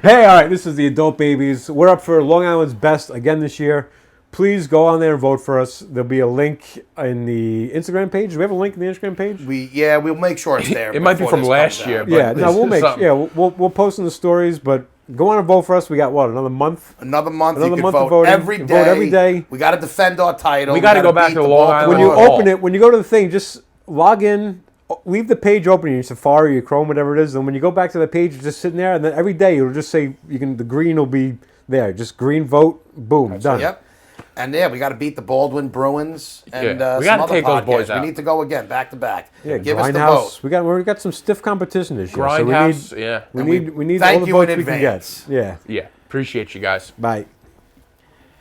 Hey, all right, this is the Adult Babies. We're up for Long Island's Best again this year. Please go on there and vote for us. There'll be a link in the Instagram page. Do we have a link in the Instagram page? We'll make sure it's there. It might be from last year. But Yeah, no, we'll post in the stories, but go on and vote for us. We got what, another month? Another month. Another You can month vote of voting. every You day. vote every day. We got to defend our title. We gotta go back beat to the Long Baltimore Island. When you Hall. open it, when you go to the thing, just log in, leave the page open in your Safari, your Chrome, whatever it is. And when you go back to the page, it's just sitting there, and then every day it'll just say the green will be there. Just green vote, boom, done. Yep. And we got to beat the Baldwin Bruins and We some gotta other take those podcasts. boys out. We need to go again, back to back. Yeah, Give us the Grindhouse. vote. We got some stiff competition this year. Grindhouse, so yeah. we And need thank all the you in votes we can advance. get. Yeah. Yeah, appreciate you guys. Bye.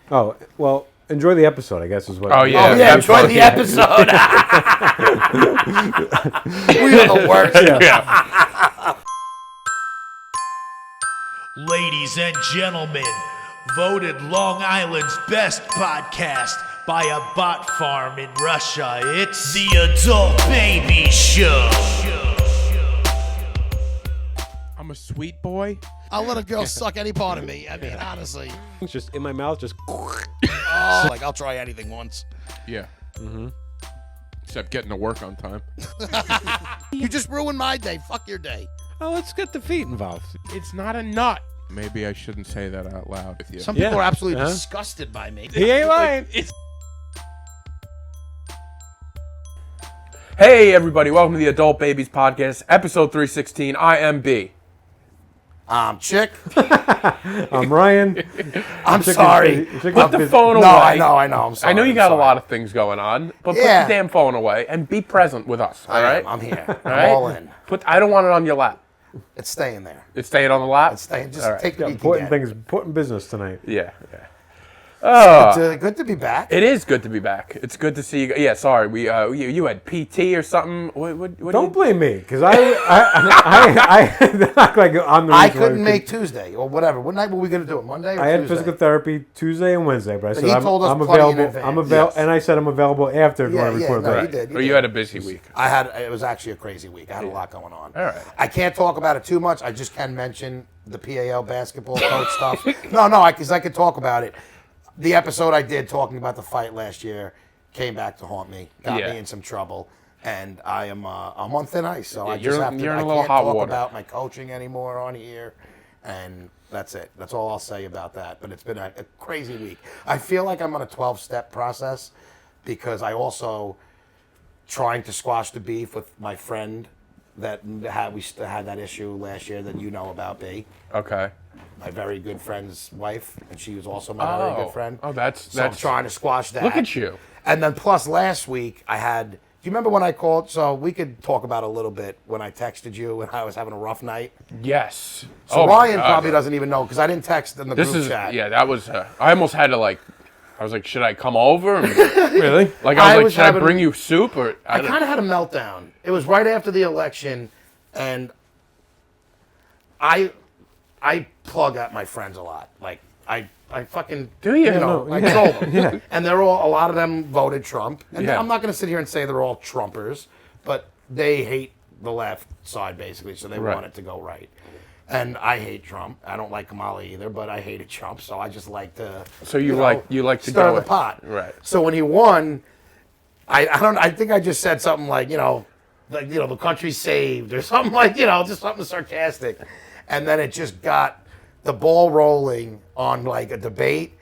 Oh well, enjoy the episode. I guess is what. Oh, yeah. Oh, yeah, that's enjoy funny. the episode. We are the worst. Yeah. Ladies and gentlemen, voted Long Island's best podcast by a bot farm in Russia. It's the Adult Baby Show. I'm a sweet boy. I'll let a girl suck any part of me. I mean, honestly. It's just in my mouth. Just. Oh, like, I'll try anything once. Yeah. Mm-hmm. Except getting to work on time. You just ruined my day. Fuck your day. Oh, let's get the feet involved. It's not a nut. Maybe I shouldn't say that out loud with you. Some people Yeah. are absolutely Uh-huh. disgusted by me. He ain't lying. Hey, everybody. Welcome to the Adult Babies Podcast, episode 316. I am B. Chick. I'm Ryan. I'm sorry. Put the phone No, away. I know. I'm sorry. I know you I'm got a sorry. lot of things going on, but Yeah. put the damn phone away and be present with us, all right? I'm here. I'm All right? all in. I don't want it on your lap. It's staying there. It's staying on the lap? It's staying. Just All right. take the Important things, important business tonight. Yeah. It's good to be back. It is good to be back. It's good to see you. Yeah, sorry. You had PT or something. What Don't blame me, because I act like I'm the I reason why couldn't we make Tuesday or whatever. What night were we going to do it? Monday or I had Tuesday? physical therapy Tuesday and Wednesday, but I said he told us I'm plenty in available. advance, I'm available, yes. and I said I'm available after if you want to record. no, back. you did. Or you had a busy week. It was actually a crazy week. I had a lot going on. All right. I can't talk about it too much. I just can mention the PAL basketball coach stuff. No, because I could talk about it. The episode I did talking about the fight last year came back to haunt me. Got Yeah. me in some trouble. And I am I'm on thin ice, so I you're- just have to. you're in I a little can't hot talk water. about my coaching anymore on here, and that's it. That's all I'll say about that. But it's been a crazy week. I feel like I'm on a 12-step process because I also trying to squash the beef with my friend that we had that issue last year that you know about, B. Okay. My very good friend's wife, and she was also my very good friend. Oh, that's I'm trying to squash that. Look at you. And then plus last week I had. Do you remember when I called? So we could talk about a little bit when I texted you when I was having a rough night. Yes. So Oh my Ryan God. probably doesn't even know because I didn't text in the This group is chat. yeah. That was. I almost had to I was like, should I come over? Really? Like I I was was like, should I having- bring you soup or? I kind of had a meltdown. It was right after the election, and I plug at my friends a lot. Like I fucking Do you? I troll them. And they're all. A lot of them voted Trump, and Yeah. I'm not going to sit here and say they're all Trumpers, but they hate the left side basically, so they Right. want it to go right. And I hate Trump. I don't like Kamala either, but I hated Trump, so I just like to. So you like to stir go the pot, right? So when he won, I think I just said something like the country's saved or something like just something sarcastic, and then it just got the ball rolling on like a debate.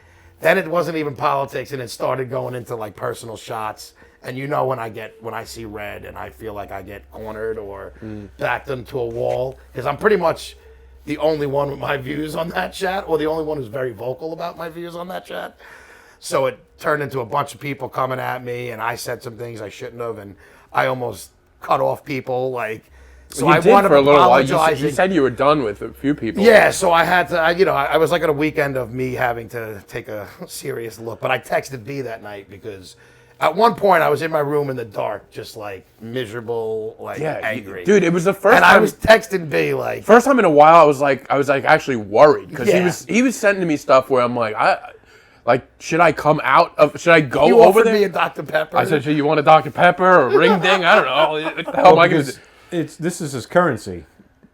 Then it wasn't even politics, and it started going into like personal shots. And when I see red and I feel like I get cornered or backed into a wall, because I'm pretty much the only one with my views on that chat, or the only one who's very vocal about my views on that chat. So it turned into a bunch of people coming at me, and I said some things I shouldn't have, and I almost cut off people. So You I did wound for up a little while. apologizing. You said you were done with a few people. Yeah, so I had to, I was like at a weekend of me having to take a serious look. But I texted B that night because at one point I was in my room in the dark, just like miserable, angry. Dude, it was the first and time. I was texting B like, First time in a while, I was like actually worried because Yeah. he was sending me stuff where I'm like, should I come out of? Should I go you over offered there? me a Dr. Pepper. I said, "So you want a Dr Pepper or a ring ding? I don't know. What the hell am I gonna do?" This is his currency.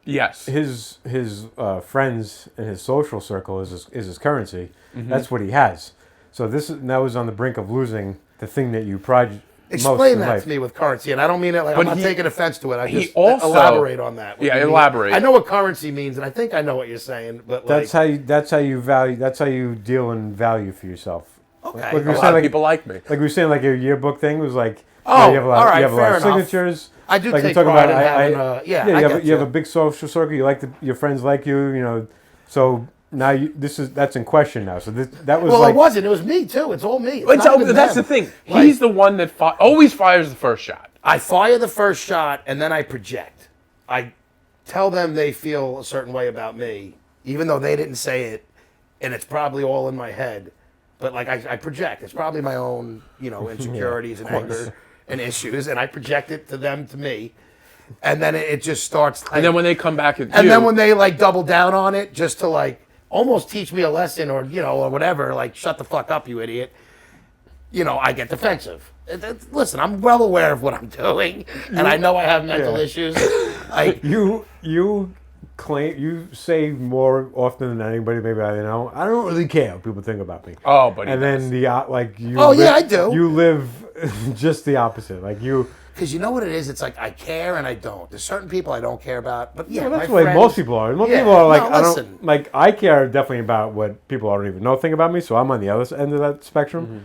Yes. his friends and his social circle is his currency. Mm-hmm. That's what he has. So now is on the brink of losing the thing that you pride most Explain in that life. to me with currency, and I don't mean it like But I'm not he- taking offense to it. I he just also- elaborate on that. What Yeah, you mean. elaborate. I know what currency means, and I think I know what you're saying. But That's how you value. That's how you deal in value for yourself. okay. Like A we were lot saying, of like people like me. we were saying, like your yearbook thing was like. Oh, you have a lot, all right, you have a lot fair of enough. signatures. I do like take you're talking pride about, in having yeah, I you get have a big social circle. You like your friends like you. So now that's in question now. So that was Well, like it wasn't. It was me too. It's all me. It's But not even that's the them. thing. Like, He's the one that always fires the first shot. I fire the first shot, and then I project. I tell them they feel a certain way about me, even though they didn't say it, and it's probably all in my head. But like I project. It's probably my own, insecurities and anger and issues, and I project it to them, to me, and then it just starts. Like, And then when they come back at and you, then when they like double down on it, just to like almost teach me a lesson, or or whatever, like shut the fuck up, you idiot. I get defensive. Listen, I'm well aware of what I'm doing, and I know I have mental issues. Like you claim you say more often than anybody. Maybe I know. I don't really care what people think about me. Oh, but he and does. then you. Oh, yeah, I do. You live just the opposite. Like you. because you know what it is? It's like I care and I don't. There's certain people I don't care about, but yeah, Well, that's my the way friends, most people are. Most Yeah, people are like, no, I listen. don't like. I care definitely about what people I don't even know think about me. So I'm on the other end of that spectrum. Mm-hmm.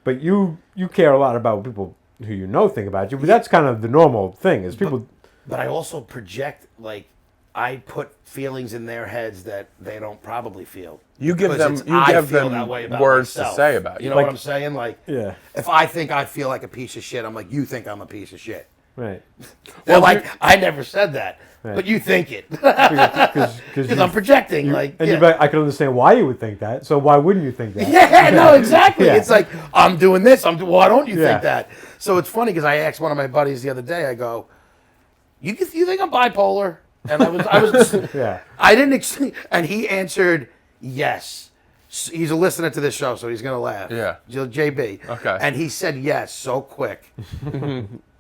But you care a lot about what people who you know think about you. But that's kind of the normal thing. Is people. But I also project, like, I put feelings in their heads that they don't probably feel. You give Because them- it's, you I give feel them that way about words to myself. say about you. You know Like- what I'm saying? Like, Yeah. if I think I feel like a piece of shit, I'm like, you think I'm a piece of shit. Right. They're like, I never said that, Right. but you think it. Because Because I'm projecting. like, And yeah. you'd be like, I can understand why you would think that. So why wouldn't you think that? Yeah, no, exactly. Yeah. It's like, I'm doing this. Why don't you Yeah. think that? So it's funny because I asked one of my buddies the other day, I go, you think I'm bipolar? And I was Yeah. I didn't, and he answered yes. He's a listener to this show, so he's gonna laugh. Yeah. JB. Okay. And he said yes so quick,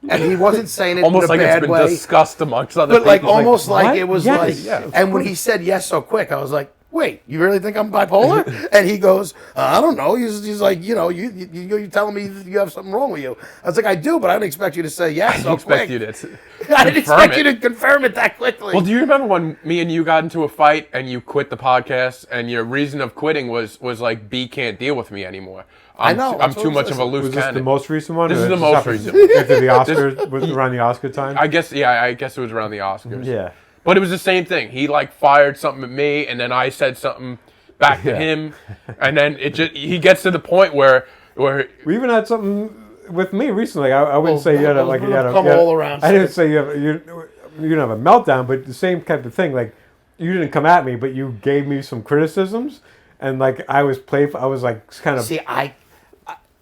and he wasn't saying it almost in a like bad it's been way, discussed amongst other but like people. almost like, what? it was Yes. like. Yeah, of And when he said yes so quick, I was like, wait, you really think I'm bipolar? And he goes, I don't know. He's like, you're telling me you have something wrong with you. I was like, I do, but I didn't expect you to say yes so I expect quick. you to I didn't confirm expect you it. to confirm it that quickly. Well, do you remember when me and you got into a fight and you quit the podcast and your reason of quitting was like B can't deal with me anymore? I know, I'm that's too what much of it a was. loose Was this cannon. the most recent one? This or is the just most after- recent. After the Oscars, was around the Oscar time? I guess it was around the Oscars. Yeah. But it was the same thing. He like fired something at me, and then I said something back to Yeah. him, and then he gets to the point where We even had something with me recently. I wouldn't Well, say you had a, those like you will had a, come you had- all around. I didn't say you didn't have a meltdown, but the same type of thing. Like you didn't come at me, but you gave me some criticisms, and like I was playful. I was like kind of. See,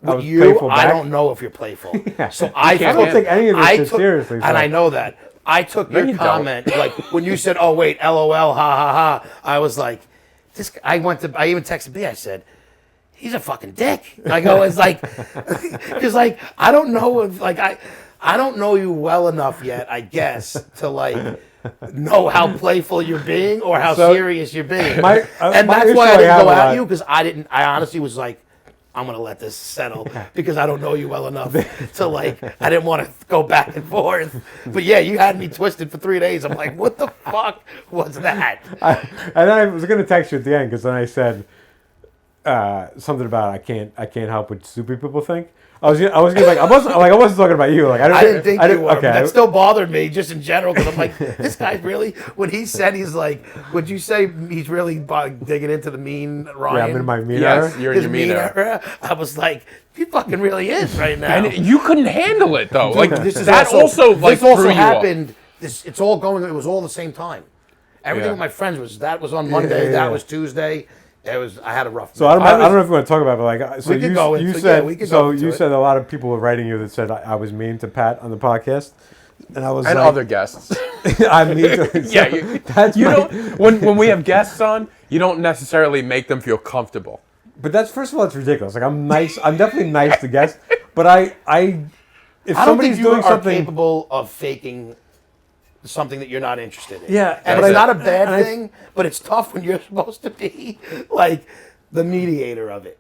was with you, playful I back. don't know if you're playful. Yeah. So I can't took- take any of this I shit took- seriously, so- and I know that. I took No, your you don't. comment like when you said, "Oh wait, LOL, ha ha ha." I was like, "This." I even texted B. I said, "He's a fucking dick." I go, "It's like," because like I don't know if like I don't know you well enough yet, I guess, to like know how playful you're being or how So, serious you're being. my And that's issue why I I didn't have go a at lot- you because I honestly was like, I'm gonna let this settle because I don't know you well enough to like. I didn't want to go back and forth. But yeah, you had me twisted for 3 days. I'm like, what the fuck was that? And I was gonna text you at the end because then I said something about I can't help what stupid people think. I was gonna I wasn't talking about you. Like I I didn't think you were. Okay. But that still bothered me just in general because I'm like, this guy's really. When he said he's like, would you say he's really digging into the mean Ryan? Yeah, I'm in my mean Yes, era. you're in His your mean era. era? I was like, he fucking really is right now. And you couldn't handle it though. Like This is that also like this also threw you off. happened. It's all going. It was all the same time. Everything Yeah. with my friends was on Monday. yeah. That was Tuesday. I had a rough. So I don't know if you want to talk about it, but like, so We could go you into- said, yeah, we could so go into you it. said a lot of people were writing you that said I was mean to Pat on the podcast, and I was And like, other guests. I'm mean to Yeah, so that's you my, don't. When we have guests on, you don't necessarily make them feel comfortable. But that's first of all, it's ridiculous. Like I'm nice. I'm definitely nice to guests, but if I don't somebody's think you doing are something, capable of faking something that you're not interested in. Yeah, and but it's I- not a bad and I- thing, but it's tough when you're supposed to be like the mediator of it.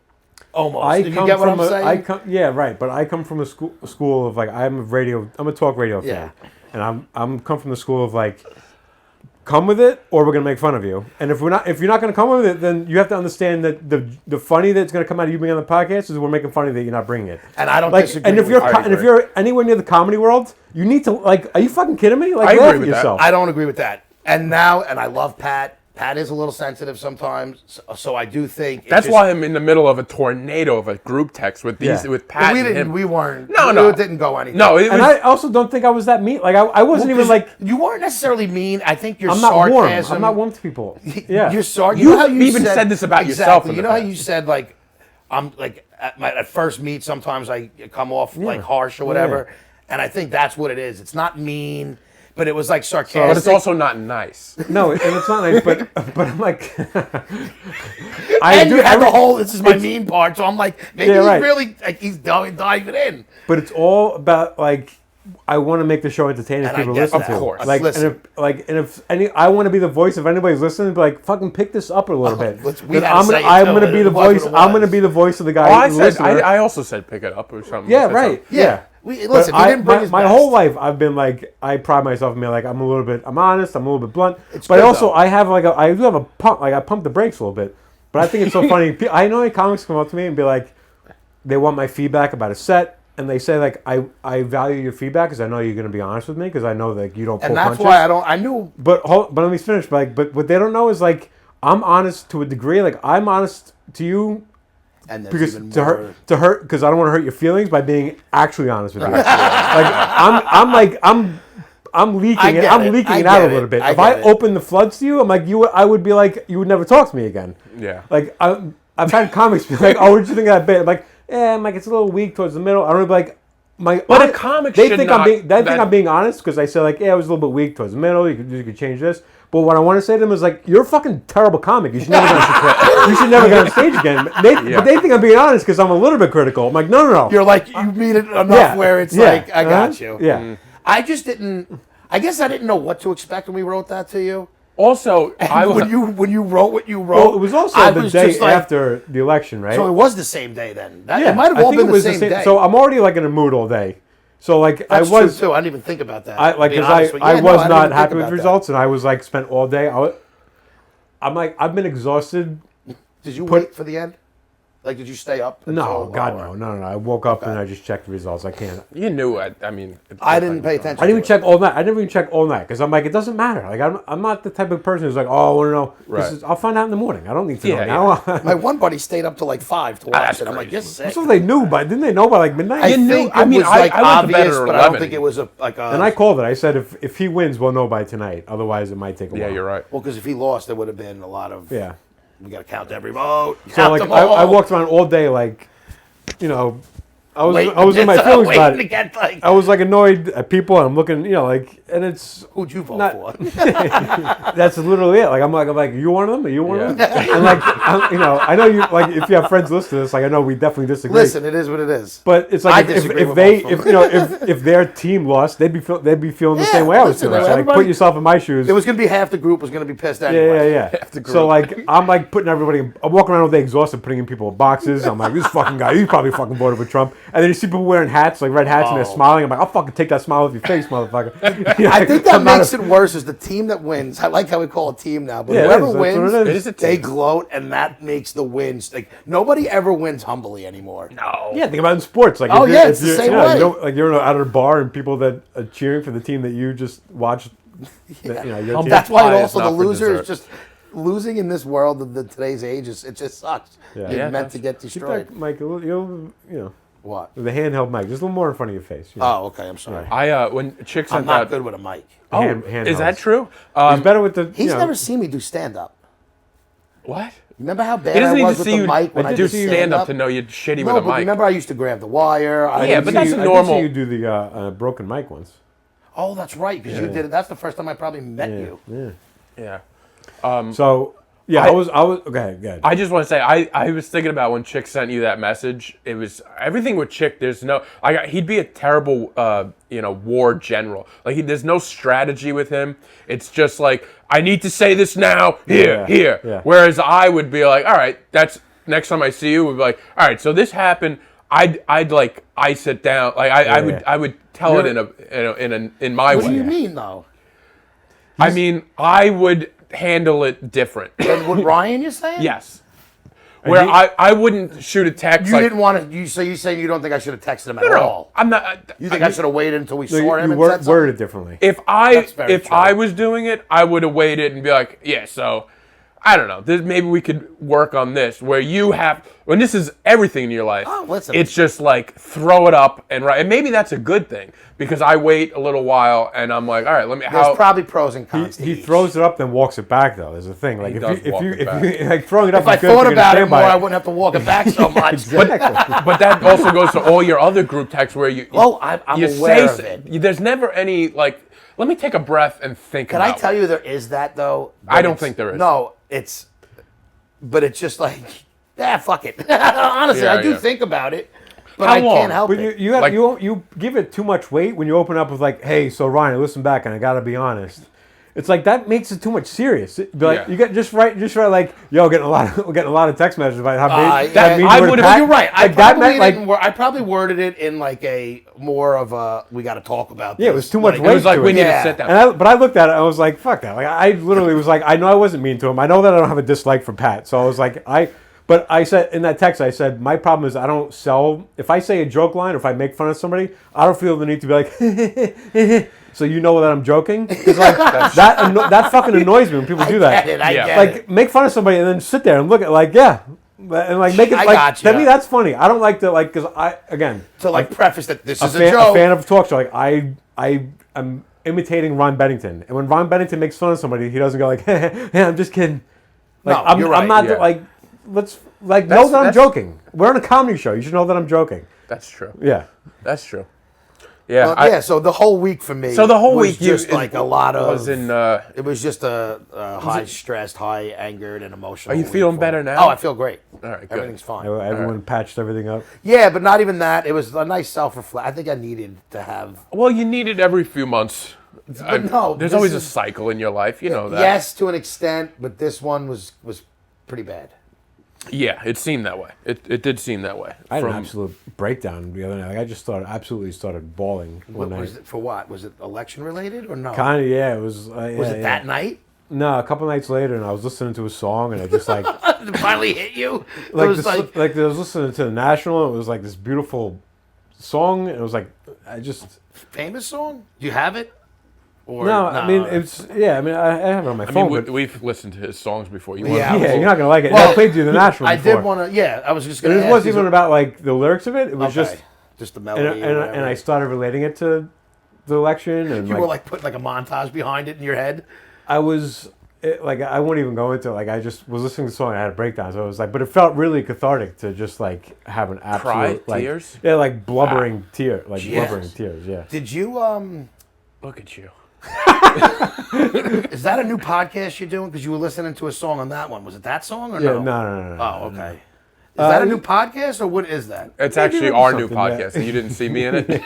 Almost. I Do you come get what from I'm saying? yeah, right. But I come from a school of like I'm a talk radio Yeah. fan, and I'm come from the school of like, come with it or we're gonna make fun of you. And if you're not gonna come with it, then you have to understand that the funny that's gonna come out of you being on the podcast is we're making fun of that you're not bringing it. And I don't like, disagree. and if with you. if you're anywhere near the comedy world, you need to like. Are you fucking kidding me? Like, I laugh agree at with that. yourself. I don't agree with that. And I love Pat. Pat is a little sensitive sometimes, so I do think That's why I'm in the middle of a tornado of a group text with these Yeah. with Pat we and didn't. him. We weren't. No. It didn't go anything. No, it And was, I also don't think I was that mean. Like I wasn't even like. you weren't necessarily mean. I think your I'm not warm. sarcasm. I'm not warm to people. Yeah. You're sorry. You've know how you even said this about yourself in You the know how past. you said like, I'm like at first meet. Sometimes I come off like harsh or whatever, and I think that's what it is. It's not mean, but it was like sarcastic. but it's also not nice. No, and it's not nice, but I'm like, and you had the whole. This is my mean part, so I'm like, maybe Yeah, he's right. really like he's diving in. But it's all about like I want to make the show entertaining And for I people to get listen that. to. Of course. Like, Listen. and if any, I want to be the voice if anybody's listening. Be like, fucking pick this up a little bit. we Then had to say it I'm too, gonna and be it the was what voice. it I'm gonna was. be the voice of the guy. Oh, I the said listener. I also said pick it up or something. Yeah, I said right. something. Yeah. Listen, But he didn't bring his my best. whole life I've been like I pride myself in being like I'm honest, I'm a little bit blunt. But good, also though. I have like I do have a pump, like I pump the brakes a little bit. But I think it's so funny. I know comics come up to me and be like, they want my feedback about a set, and they say like I value your feedback because I know you're gonna be honest with me because I know that you don't pull And that's punches. why I don't. I knew. But let me finish. But what they don't know is like I'm honest to a degree. Like I'm honest to you And there's because even to more. hurt because I don't want to hurt your feelings by being actually honest with you. like I'm leaking I it. get I'm it. leaking I it out get a little it. bit. I If I get it. open the floods to you, I'm like I would be like you would never talk to me again. Yeah. Like I've had comics be like, oh, what did you think of that bit? I'm like, I'm like it's a little weak towards the middle. I don't know, like. But a comic they should think not- they think that- I'm being honest because I say like, it was a little bit weak towards the middle. You could change this. But what I want to say to them is like, you're a fucking terrible comic. You should never you should never get on stage again. But they think I'm being honest because I'm a little bit critical. I'm like, no. You're like you mean it enough Yeah. where it's Yeah. like I got you. Yeah. I just didn't. I guess I didn't know what to expect when we wrote that to you. Also, When you wrote what you wrote, Well, it was also I the was day just like- after the election, right? So it was the same day then. That, yeah, it might have I all think been it was the same day. So I'm already like in a mood all day. So like That's I was true too. I didn't even think about that. I like to be because honest with you. I Yeah, no, was didn't not even think happy with about the that. results, and I was like spent all day. I'm like I've been exhausted. Did you wait for the end? Like, did you stay up? No, until- God, or- no. I woke up and I just checked the results. I can't. you knew. I mean, I didn't pay attention. I didn't even to check all night. I never even check all night because I'm like, it doesn't matter. Like I'm not the type of person who's like, oh, I want to know. Right. I'll find out in the morning. I don't need to know Yeah, now. it. My one buddy stayed up till like 5 to watch that's it. I'm like, crazy. you're sick. So they knew, but didn't they know by like midnight? I knew- think I it mean, was I- like I went to bed obvious, at but I don't 11. think it was a like a. And I called it. I said, if he wins, we'll know by tonight. Otherwise, it might take a while. Yeah, you're right. Well, because if he lost, there would have been a lot of. Yeah. We got to count every vote. So count like them I all. walked around all day like, I was Waiting I was in my to- feelings about waiting to it. get, like, I was like annoyed at people, and I'm looking, like, and it's who'd you vote not- for? that's literally it. Like I'm like, are you one of them? Are you one of them? And like, I know you like if you have friends listen to this, like I know we definitely disagree. Listen, it is what it is. But it's I like disagree if with they both of them. if their team lost, they'd be feeling the Yeah, same way I was listen, feeling. So like everybody- put yourself in my shoes. It was going to be half the group was going to be pissed Yeah. anyway. So like I'm like putting everybody. I'm walking around all day exhausted, putting in people in boxes. I'm like, this fucking guy, he's probably fucking voted for Trump. And then you see people wearing hats, like red hats, and they're Oh. smiling. I'm like, I'll fucking take that smile off your face, motherfucker. I think that makes it worse. Is the team that wins? I like how we call a team now, but Yeah, it whoever is. That's what wins, it is. It is a they team. gloat, and that makes the wins. Like nobody ever wins humbly anymore. No. Yeah, think about it in sports. Like, Oh, if you're- yeah, if it's the you're- same yeah, way. You don't, like you're out at a bar and people that are cheering for the team that you just watched. That, your team. That's why pie is also the not for loser is dessert. just losing in this world of the today's age. It just sucks. Yeah. You're Yeah, meant to get Keep destroyed. that mic a little, What? the handheld mic, just a little more in front of your face. Oh, okay. I'm sorry. When Chick I'm sent not out. good with a mic. Oh, Hand is that handhelds. true? He's better with the. He's never seen me do stand up. What? Remember how bad He doesn't I need was to with see the you mic when I do did stand up to know you're shitty No, with a but mic. remember I used to grab the wire. Yeah, but that's normal. I did see you do the broken mic once. Oh, that's right, because you did it. That's the first time I probably met you. Yeah. Yeah. So Yeah, I was okay, good. I just want to say, I was thinking about when Chick sent you that message. It was everything with Chick. There's no, he'd be a terrible, war general. Like there's no strategy with him. It's just like, I need to say this now, here. Yeah. Whereas I would be like, all right, that's next time I see you, we'd be like, all right, so this happened. I'd like ice it down. Like I would tell it in my way. What do you mean though? I mean, I would handle it different. And what Ryan you're saying? Yes. Where I wouldn't shoot a text. You like, didn't want to. So you saying you don't think I should have texted him at all? I'm not. You think I should have waited until we So saw him you and word, said something? worded it differently. If That's very true. I was doing it, I would have waited and be like, yeah. So I don't know. Maybe we could work on this. Where you have when this is everything in your life. Oh, listen. It's just like throw it up and write. And maybe that's a good thing because I wait a little while and I'm like, all right, let me. There's probably pros and cons. He to each. throws it up, then walks it back. Though there's a thing. Like He if does you walk if it you back. if you like throwing it up, If I is good, thought you're gonna about it stand more, by I wouldn't have to walk it back so much. Exactly. But that also goes to all your other group texts where you. Well, I'm you aware of say, it. There's never any like. Let me take a breath and think. Can I tell you there is that though? I don't think there is. No, it's. But it's just like, fuck it. Honestly, Yeah, I do yeah. think about it, but How I long? can't help But it. you give it too much weight when you open up with like, hey, so Ryan, listen back, and I gotta be honest. It's like that makes it too much serious. Be like, Yeah. you get just write like, yo, getting a lot of text messages about how big that- means I we're would've- packed. Well, you're right. Like that meant like I probably worded it in like a more of a we got to talk about. Yeah, it this. was too much It weight. was like to we it. need Yeah. to sit down. But I looked at it. I was like, "Fuck that!" Like I literally was like, "I know I wasn't mean to him. I know that I don't have a dislike for Pat." So I was like, But I said in that text, I said my problem is I don't sell. If I say a joke line or if I make fun of somebody, I don't feel the need to be like, so you know that I'm joking. Because like that fucking annoys me when people do that. Get it, I Yeah. get Like it. make fun of somebody and then sit there and look at like and like make it I like gotcha. to me that's funny. I don't like to like because I again To like preface that this is a a joke. fan of talk show. Like I am imitating Ron Bennington, and when Ron Bennington makes fun of somebody, he doesn't go like, "Hey, I'm just kidding." Like No, you're right, I'm not yeah. like let's like That's- know that I'm that's- joking. We're on a comedy show. You should know that I'm joking. That's true. Yeah. That's true. Yeah. Well, yeah, so the whole week for me. So the whole was week you- just like a lot of. was in. It was just a high stressed, high angered, and emotional. Are you week feeling for better me. now? Oh, I feel great. All right, good. Everything's fine. Everyone patched everything up. Yeah, but not even that. It was a nice self reflect. I think I needed to have. Well, you need it every few months. no, there's this always a is- cycle in your life. You know that. Yes, to an extent, but this one was pretty bad. Yeah, it seemed that way. It did seem that way. I had an absolute breakdown the other night. Like I just absolutely started bawling one What night. was it for? What was it? Election related or no? Kind of, yeah. It was. was it that night? No, a couple nights later, and I was listening to a song, and I just like It finally hit you. It like was this, like like I was listening to the National. And it was like this beautiful song, and it was like I just. famous song. Do you have it? Or No, I mean it's yeah. I mean I have it on my I phone. mean, but we've listened to his songs before. You Yeah, want yeah, to you're not gonna like it. Well, I played you the National. I before. did want to. Yeah, I was just And gonna. it wasn't even about like the lyrics of it. It was just the and, melody. and I started relating it to the election, and You were like putting like a montage behind it in your head. I was like I won't even go into it. Like I just was listening to the song, and I had a breakdown. So it was like, but it felt really cathartic to just like have an absolute Cry? like, Tears? Yeah, like blubbering tear, like Yes. blubbering tears. Yeah. Did you Look at you. Is that a new podcast you're doing? Because you were listening to a song on that one. Was it that song or Yeah. no? No. Oh, okay. Is that a new podcast or what is that? It's Maybe actually it'll be our new something, yeah. podcast, and you didn't see me in it.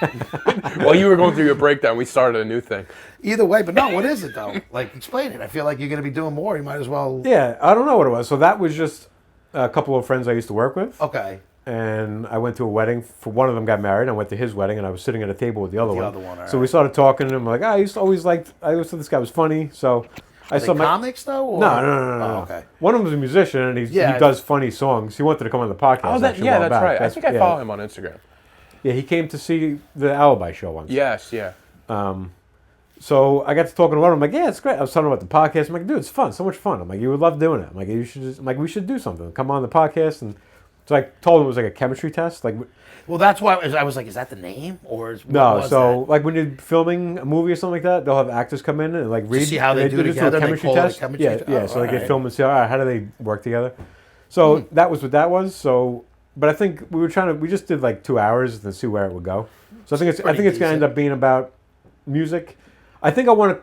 While you were going through your breakdown, we started a new thing. Either way, but no, what is it though? Like, explain it. I feel like you're going to be doing more. You might as well. Yeah, I don't know what it was. So that was just a couple of friends I used to work with. Okay. And I went to a wedding. For one of them got married. I went to his wedding, and I was sitting at a table with the other one. other one, all So we right. started talking, and I'm like, I always thought this guy was funny. So I Are saw they my comics though? Or? no. Oh, okay. One of them was a musician, and Yeah. he does funny songs. He wanted to come on the podcast. Oh, that, actually, a yeah, while that's back. right. I think I yeah. follow him on Instagram. Yeah, he came to see the Alibi show once. Yes, yeah. So I got to talking to one of them. I'm like, yeah, it's great. I was talking about the podcast. I'm like, dude, it's fun. So much fun. I'm like, you would love doing it. I'm like, you should just, I'm like, we should do something. Come on the podcast. And so I told him it was like a chemistry test. Like, Well, that's why I was like, is that the name or is, what no, was so that? like when you're filming a movie or something like that, they'll have actors come in and like read. see how they do just together, a they chemistry call it a test. chemistry yeah, test? yeah. Oh, So like they alright. film and see, all right, how do they work together? So that was what that was. So, but I think we just did like 2 hours and see where it would go. So I think it's pretty gonna end decent. up being about music. I think I want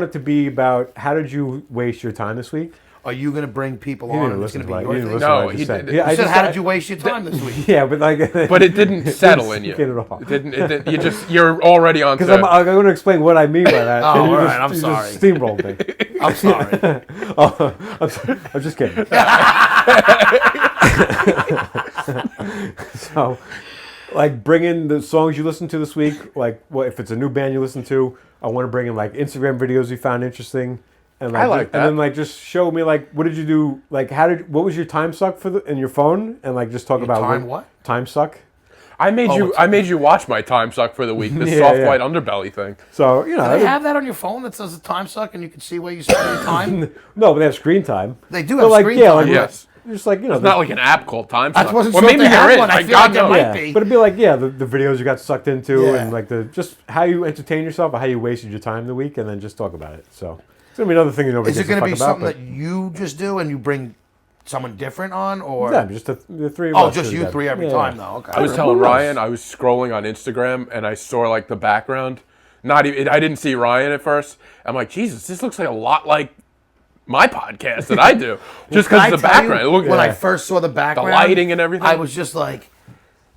it to be about how did you waste your time this week? Are you going to bring people He on? didn't And it's listen going to to what be he your didn't thing? listen to No, what I he just said. didn't. Yeah, I You said, just how did you waste your time this week? Yeah, but like, But it didn't settle in you. Get it off. It didn't. You're already on. Because I'm going to explain what I mean by that. Oh, and you all just, right, I'm you sorry. Just steamrolled me. I'm sorry. I'm just kidding. So, like, bring in the songs you listen to this week. Like, what if it's a new band you listen to? I want to bring in like Instagram videos you found interesting, and like, I like that. and then like just show me like what did you do? Like, what was your time suck for in your phone? And like just talk Your about time what? time suck. I made you watch my time suck for the week. The Yeah, soft yeah. white underbelly thing. So you know, Do they have that on your phone that says the time suck and you can see where you spend your time? no, but they have screen time. They do But have like, screen yeah, time. like, but Yes. just like It's not like an app called Time Suck. I wasn't Or sure if maybe they had there is. one. I feel God like there knows. might yeah, be. but it'd be like the videos you got sucked into Yeah. and like just how you entertain yourself or how you wasted your time the week, and then just talk about it. So it's gonna be another thing that nobody Is it gives a going to fuck be about. something that you just do and you bring someone different on, or yeah, just the three of oh, us. just do you that. three every Yeah. time though? Okay. I was telling Ryan, I was scrolling on Instagram and I saw like the background. Not even. I didn't see Ryan at first. I'm like, Jesus, this looks like a lot like my podcast that I do, just Can I because the tell you, background. It looked when I like first saw the background, lighting and everything. I was just like,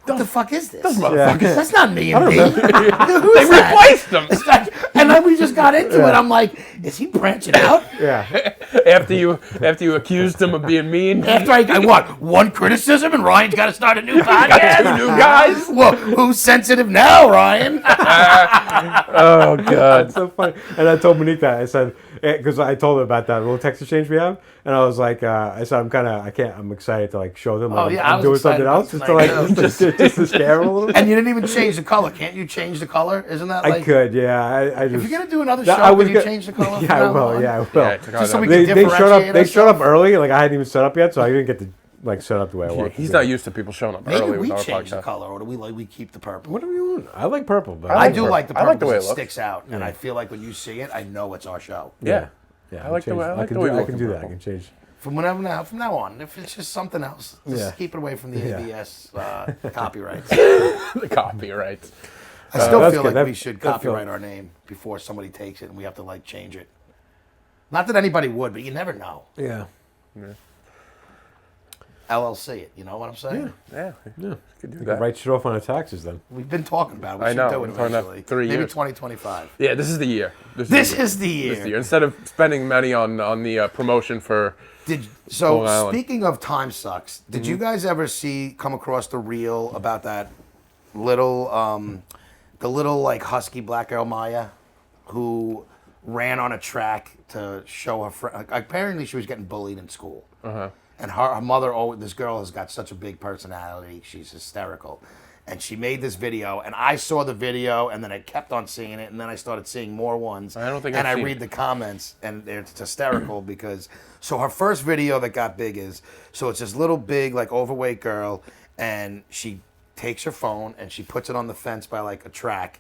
"What the fuck is this? motherfuckers. That's not me and me. Who's They that?" replaced them It's like- and then we just got into it. I'm like, "Is he branching out?" Yeah, after you accused him of being mean. After I what? One criticism and Ryan's got to start a new Got podcast. two new guys. Well, who's sensitive now, Ryan? Oh God. it's so funny. And I told Monique that I said because I told her about that little text exchange we have, and I was like, I said I'm excited to like show them. Like, Oh, yeah, I I'm was doing excited something about else just to like tonight, just to scare them a little bit. And you didn't even change the color. Can't you change the color? Isn't that like? I could, yeah. I just If you're gonna do another show, I was can you gonna- change the color? Yeah, I will. Yeah, I will. Yeah, it's Just so we kinda- can They showed up. differentiate They showed up ourselves? early. Like I hadn't even set up yet, so I didn't get to like set up the way I want. He's to. not used to people showing up Maybe early we with our change the podcast. color, or do we keep the purple? Whatever you want. I like purple, but I do like the I purple like the way because it it looks. sticks out, and I feel like when you see it, I know it's our show. Yeah. Yeah, I like the change- way- I like can the way do, you I look can in do that. I purple. can change. From now on, if it's just something else, just Yeah. keep it away from the Yeah. ABS copyrights. The copyright. I still that's feel good. like That- we should that feel- copyright our name before somebody takes it, and we have to like change it. Not that anybody would, but you never know. Yeah. LLC it, you know what I'm saying? Yeah. Yeah. Could do You that. can write shit off on the taxes then. We've been talking about it. We I should know, do we're it talking about eventually. 3 Maybe years. 2025. Yeah, this is the year. This is the year. Instead of spending money on the promotion for So Long Island. speaking of time sucks, did you guys ever come across the reel about that little the little like husky black girl Maya who ran on a track to show her friend? Apparently she was getting bullied in school. And her mother, this girl has got such a big personality. She's hysterical. And she made this video, and I saw the video, and then I kept on seeing it, and then I started seeing more ones. I don't think And I've I seen read it. the comments, and it's hysterical because so her first video that got big is so it's this little big like overweight girl, and she takes her phone and she puts it on the fence by like a track,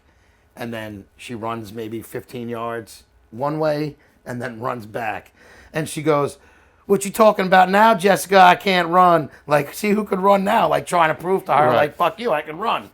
and then she runs maybe 15 yards one way and then runs back, and she goes, "What you talking about now, Jessica? I can't run. Like, see who could run now? Like, trying to prove to her, Right. like, fuck you, I can run."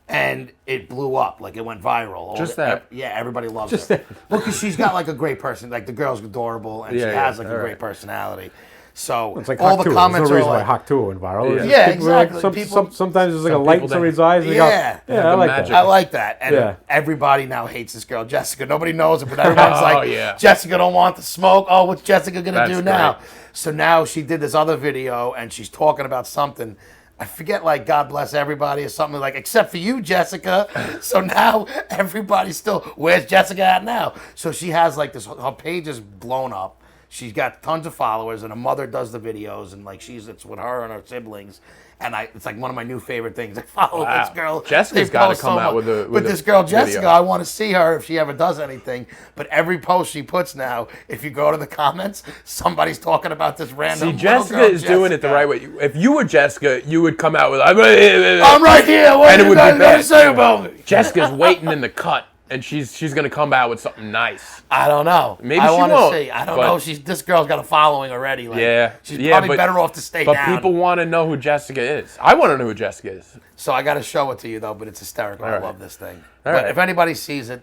And it blew up. Like, it went viral. Just that. Yeah, everybody loves her. Well, because she's got, like, a great person. Like, the girl's adorable, and she Yeah, has, like, a all great right. personality. So, It's like all Hawk the 2. comments There's no are reason why like, Hawk 2 went viral. It's Yeah, people are like- exactly. sometimes there's like a Some light in people somebody's they- eyes. And Yeah. They go, yeah, I the like magic. that. I like that. And Yeah. everybody now hates this girl, Jessica. Nobody knows it, but everyone's Oh, like, yeah. Jessica don't want the smoke. Oh, what's Jessica going to That's do now? great. So now she did this other video, and she's talking about something. I forget, like, God bless everybody or something like, except for you, Jessica. So now everybody's still, where's Jessica at now? So she has, like, this, her page is blown up. She's got tons of followers, and her mother does the videos, and, like, it's with her and her siblings. And it's like one of my new favorite things. I follow Wow. this girl. Jessica's They gotta post come so out much. with But a this girl, video. Jessica, I want to see her if she ever does anything. But every post she puts now, if you go to the comments, somebody's talking about this random See, little Jessica girl, is doing it the Jessica. right way. If you were Jessica, you would come out with I'm right here. What And are it you would be guys got to bad. say about me? Jessica's waiting in the cut. and she's gonna come out with something nice. I don't know. Maybe I she wanna won't, see. I don't but- know. This girl's got a following already. Like, Yeah, she's yeah, probably but- better off to stay But down. people want to know who Jessica is. I want to know who Jessica is. So I got to show it to you though. But it's hysterical. I right. love this thing. All But right. if anybody sees it,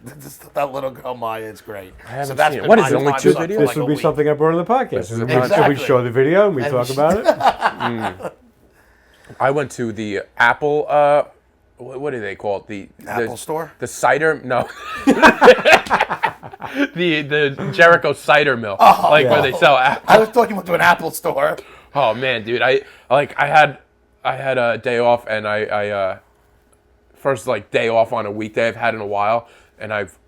that little girl Maya, it's great. I haven't so that's seen it. been What is my it, only time 2 suck for videos? This like would a be week. something I brought on the podcast. This is a And podcast. we show the video and we And talk we- about it. I went to the Apple. What do they call it? The Apple store? The cider. No. the Jericho cider mill, where they sell apples. I was talking to an Apple store. Oh man, dude, I had a day off, and I first day off on a weekday I've had in a while, and I've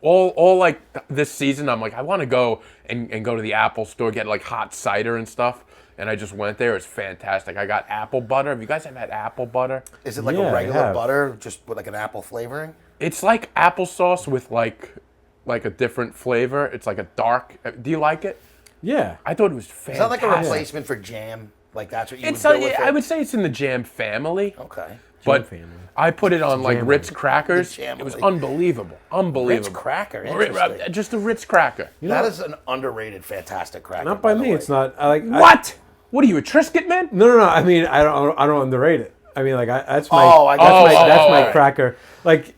all like this season I'm like I want to go and go to the Apple store, get like hot cider and stuff, and I just went there. It's fantastic. I got apple butter. Have you guys ever had apple butter? Is it like Yeah, a I regular have. butter, just with like an apple flavoring? It's like applesauce with like a different flavor. It's like a dark. Do you like it? Yeah. I thought it was fantastic. Is that like a replacement for jam? Like that's what you It's would do with I it? would say it's in the jam family. Okay. But family. I put it on like jam Ritz crackers. The jam It was family. unbelievable. Ritz Unbelievable. cracker. Ri- Interesting. Just a Ritz cracker. That is an underrated, fantastic cracker. Not by the me. way. It's not. I like. What? What are you, a Triscuit man? No. I mean, I don't underrate it. I mean, like that's my. Oh, I got you. That's my alright. cracker. Like,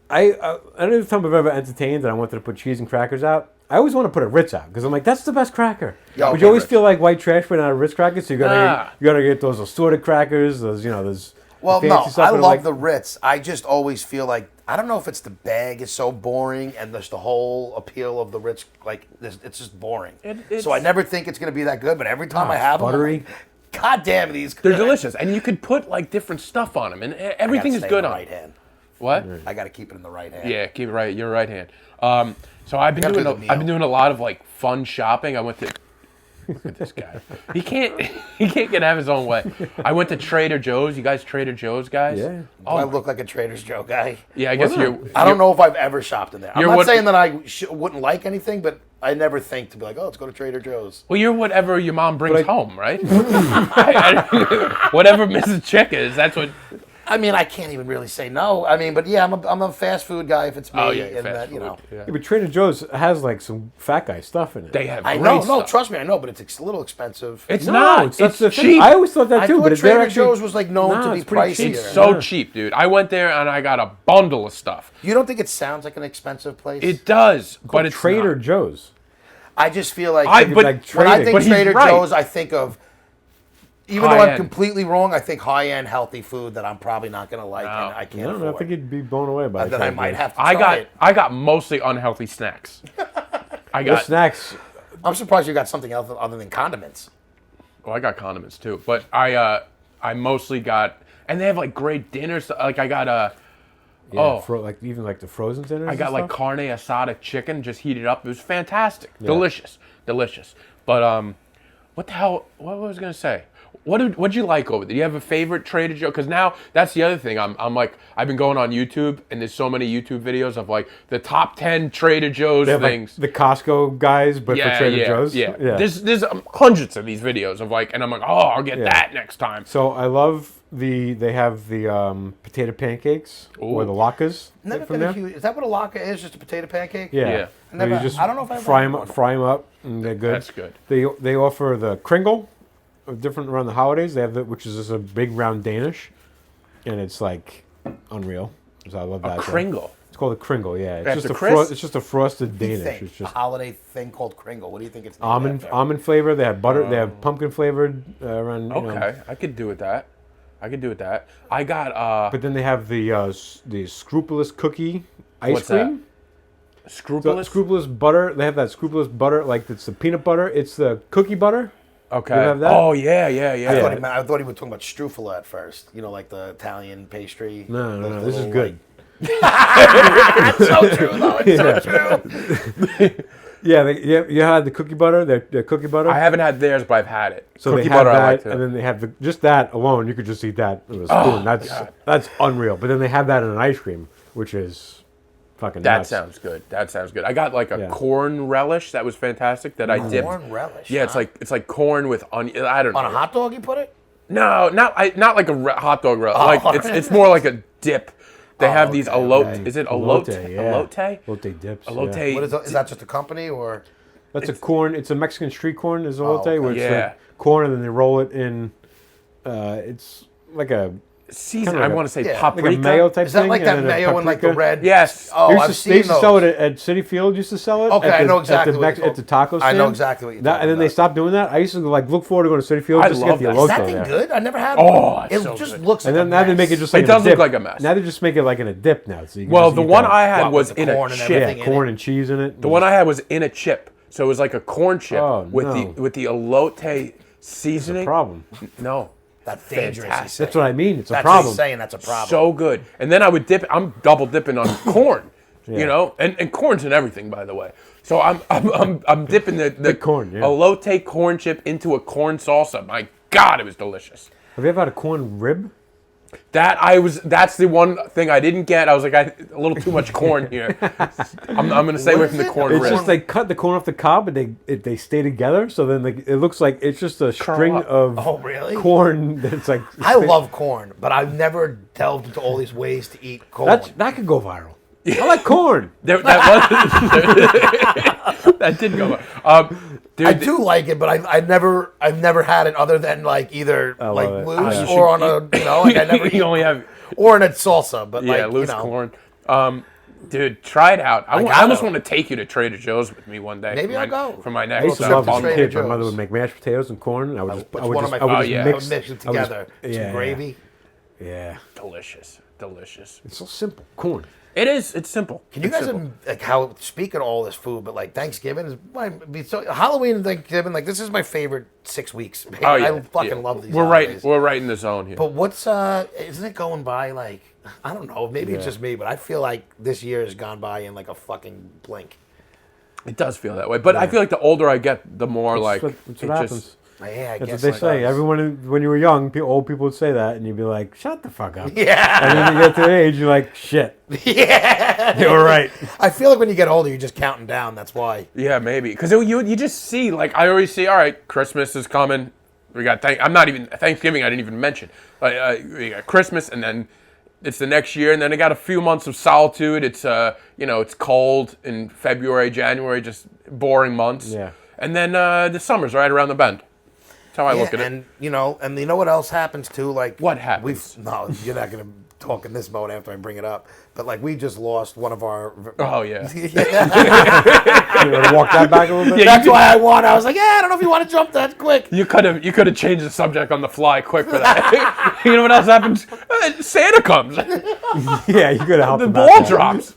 I don't know if time I've ever entertained and I wanted to put cheese and crackers out. I always want to put a Ritz out because I'm like, that's the best cracker. Yeah, but okay, you always Ritz. feel like white trash putting out a Ritz cracker, so you Nah. gotta get those assorted crackers. Those those. Well, fancy no, stuff, I and I'm love like, the Ritz. I just always feel like I don't know if it's the bag is so boring and just the whole appeal of the Ritz. Like it's just boring. It's- So I never think it's gonna be that good. But every time I have buttery. them, I'm like, God damn, these They're good. delicious. And you could put like different stuff on them. And everything is good in on the right hand. What? I got to keep it in the right hand. Yeah, keep it right. Your right hand. So I've been Gotta doing do a, the I've been meal. doing a lot of like fun shopping. I went to look at this guy. He can't get have his own way. I went to Trader Joe's. You guys Trader Joe's guys? Yeah. Do Oh, I look like a Trader's Joe guy? yeah. I guess not? you're. I don't know if I've ever shopped in there. I'm You're not what- saying that I wouldn't like anything, but I never think to be like, oh, let's go to Trader Joe's. Well, you're whatever your mom brings But I- home, right? Whatever Mrs. Chick is, that's what. I mean, I can't even really say no. I mean, but yeah, I'm a fast food guy if it's me. Oh yeah, you're and fast that, you food. know. Yeah. Yeah, but Trader Joe's has like some fat guy stuff in it. They have I great know, no, stuff. trust me, I know, but it's a little expensive. It's No, not. that's It's the thing. cheap. I always thought that I too, thought but they're Trader actually, Joe's was like known Nah, to be it's pretty cheap. pricier. It's so cheap, dude. I went there and I got a bundle of stuff. You don't think it sounds like an expensive place? It does, but it's Trader not. Joe's. I just feel like But like when I trading. think But he's Trader right. Joe's, I think of even though High I'm end. completely wrong, I think high-end healthy food that I'm probably not going to like and I can't I don't know. I afford. think you'd be blown away by it. That I might have to I try it. I got mostly unhealthy snacks. I Your got snacks. I'm surprised you got something else other than condiments. well, I got condiments too, but I mostly got, and they have like great dinners. Like I got Yeah, Oh. like even like the frozen dinners. I got and like stuff? carne asada chicken, just heated up. It was fantastic, delicious. But what the hell? What was I gonna say? What'd you like over there? Do you have a favorite Trader Joe? Because now that's the other thing. I'm like I've been going on YouTube and there's so many YouTube videos of like the top 10 Trader Joe's They have, like, things. the Costco guys, but for Trader Joe's. Yeah. There's hundreds of these videos of like, and I'm like, oh, I'll get that next time. So I love they have the potato pancakes or Ooh. the latkes Never from been a there. huge, is that what a latke is? Just a potato pancake? Yeah. Yeah. I Where never- you just I don't know if I ever fry had them one. up, and they're good. That's good. They offer the Kringle, different around the holidays. They have which is just a big round Danish, and it's like unreal. So I love that. Kringle. It's called a Kringle. Yeah, it's After just Chris? it's just a frosted What do you Danish. think? It's just a holiday thing called Kringle. What do you think it's named almond after? flavor. They have butter. They have pumpkin flavored around. You know. Okay, I could do with that. I got But then they have the scrupulous cookie ice What's that? cream. So scrupulous. scrupulous butter. They have that scrupulous butter, like it's the peanut butter. It's the cookie butter. Okay. You have that? Oh yeah. I thought he was talking about struffola at first. You know, like the Italian pastry. No. Those This is little, good. It's so true, though. It's so true. Yeah, you had the cookie butter. Their cookie butter. I haven't had theirs, but I've had it. so Cookie they have butter, that, I like too. and then they have just that alone. You could just eat that with a spoon. That's unreal. But then they have that in an ice cream, which is fucking That nuts. sounds good. That sounds good. I got like a Yeah. corn relish that was fantastic that I dipped. Corn relish. Yeah, huh? it's like corn with onion. I don't know. on a hot dog. You put it. No, not like a hot dog relish. Oh, Like it's more like a dip They have these okay, elote. okay. Is it elote? Yeah. Elote? Elote dips. Elote. Yeah. What is that? Just a company or? That's a corn. It's a Mexican street corn. Is elote, okay. where it's Yeah. like corn and then they roll it in. It's like a Season. Kinda like I a- want to say yeah, like paprika. a mayo type Is that thing. like and that then a mayo and like the paprika. red? Yes. Oh, They I've used seen to those. sell it at City Field. Used to sell it. Okay, at I the, know exactly at the, what it's at the taco stand. I know exactly what you're talking And then they about. stopped doing that. I used to like look forward to going to City Field I just to love get the that. Is elote that thing there. good? I never had Oh, one. it's It so just good. looks. And like then a now they mess. make it just like It in does a look dip. like a mess. Now they just make it like in a dip now. So you can Well, just the eat one that. I had What, was with the in a corn and chip. everything? yeah, in corn it. and cheese in it. The one I had was in a chip, so it was like a corn chip Oh, with no. the elote seasoning. problem. No, That's dangerous. Fantastic. he's saying. That's what I mean. It's a That's what he's problem. saying. That's a problem. so good. And then I would dip. I'm double dipping on corn. Yeah. You know, and corn's in everything, by the way. So I'm dipping the corn, yeah. elote corn chip into a corn salsa. My God, it was delicious. Have you ever had a corn rib? That's the one thing I didn't get. I was like, a little too much corn here. I'm gonna stay away from the corn It's rib. just they cut the corn off the cob and they stay together. So then it looks like it's just a string up. of Oh, really? corn that's like. I love corn, but I've never delved into all these ways to eat corn. that could go viral. I like corn. That that did go. Dude, I do like it, but I've never had it other than like either love like it. loose Yeah. or on a like I never you only have or in a salsa, but yeah like loose you know, corn. Dude, try it out. I gotta. almost want to take you to Trader Joe's with me one day. Maybe for I'll my- go. for my I next used to Well, love trip as to a Trader kid. My mother Joe's. would make mashed potatoes and corn. And I would just, It's I would one just, of I my would yeah. just mix it I would just- together. yeah, Some gravy. Yeah, delicious. it's so simple. Corn. It is. It's simple. Can you It's guys simple. like how speaking of all this food, but like Thanksgiving is so Halloween and Thanksgiving, like this is my favorite 6 weeks. Man, Oh, yeah, I fucking yeah. love these. We're holidays. right in the zone here. But what's isn't it going by like I don't know, maybe it's just me, but I feel like this year has gone by in like a fucking blink. It does feel that way. But I feel like the older I get, the more like That's it what happens. just. Yeah, I That's guess what they like say. us. Everyone, when you were young, old people would say that, and you'd be like, "Shut the fuck up." Yeah. And then you get to the age, you're like, "Shit, Yeah. they were right." I feel like when you get older, you're just counting down. That's why. Yeah, maybe because you just see like I always see. All right, Christmas is coming. We got I'm not even Thanksgiving. I didn't even mention. We got Christmas, and then it's the next year, and then I got a few months of solitude. It's it's cold in February, January, just boring months. Yeah. And then the summer's right around the bend. That's how I look at it. And you know what else happens too? Like What happens? No, you're not gonna talk in this mode after I bring it up. But like we just lost one of our. Oh yeah. You want to walk that back a little bit? That's why I won. I was like, I don't know if you want to jump that quick. You could have changed the subject on the fly quick for that. You know what else happens? Santa comes. Yeah, you could have helped The them out ball there. drops.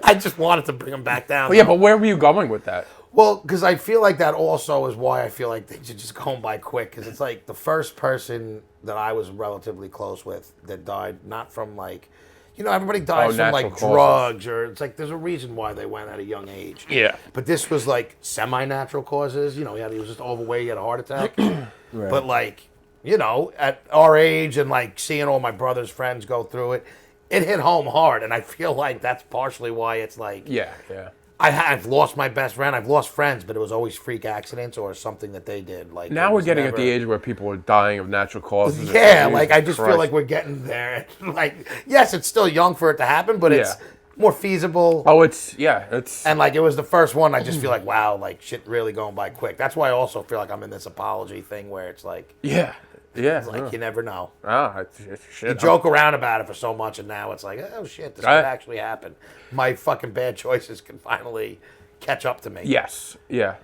I just wanted to bring him back down. Well, yeah, but where were you going with that? Well, because I feel like that also is why I feel like they should just go by quick. Because it's like the first person that I was relatively close with that died, not from like, everybody dies from like natural causes. drugs or it's like there's a reason why they went at a young age. Yeah. But this was like semi-natural causes. He was just overweight, he had a heart attack. But like, at our age and like seeing all my brother's friends go through it, it hit home hard. And I feel like that's partially why it's like, Yeah. I've lost my best friend. I've lost friends, but it was always freak accidents or something that they did. Like Now it we're was getting at never- the age where people are dying of natural causes. Yeah, Jesus like I just feel Christ. like we're getting there. Like, yes, it's still young for it to happen, but it's Yeah. more feasible. Oh, it's. And like it was the first one. I just feel like wow, like shit really going by quick. That's why I also feel like I'm in this apology thing where it's like Yeah. it's like you never know. Shit. You joke around about it for so much, and now it's like oh shit, this could actually happen. My fucking bad choices can finally catch up to me. Yes. Yeah.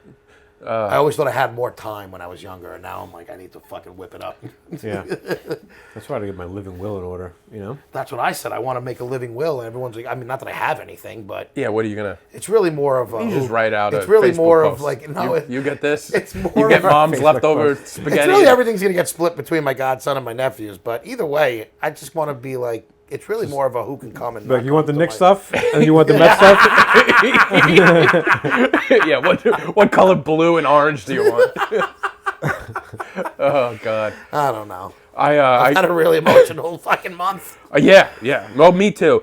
I always thought I had more time when I was younger, and now I'm like, I need to fucking whip it up. Yeah, that's why I had to get my living will in order. That's what I said. I want to make a living will, and everyone's like, I mean, not that I have anything, but Yeah. What are you gonna? it's really more of a. You just write out. It's a really Facebook more post. of like no. You get this. it's more You get of a- mom's Facebook leftover post. spaghetti. It's really everything's gonna get split between my godson and my nephews, but either way, I just want to be like. It's really more of a who can come and. Like, not you want the come to Nick my- stuff, and you want the Met stuff. Yeah. What color blue and orange do you want? Oh God. I don't know. I Had a really emotional fucking month. Yeah. Well, me too.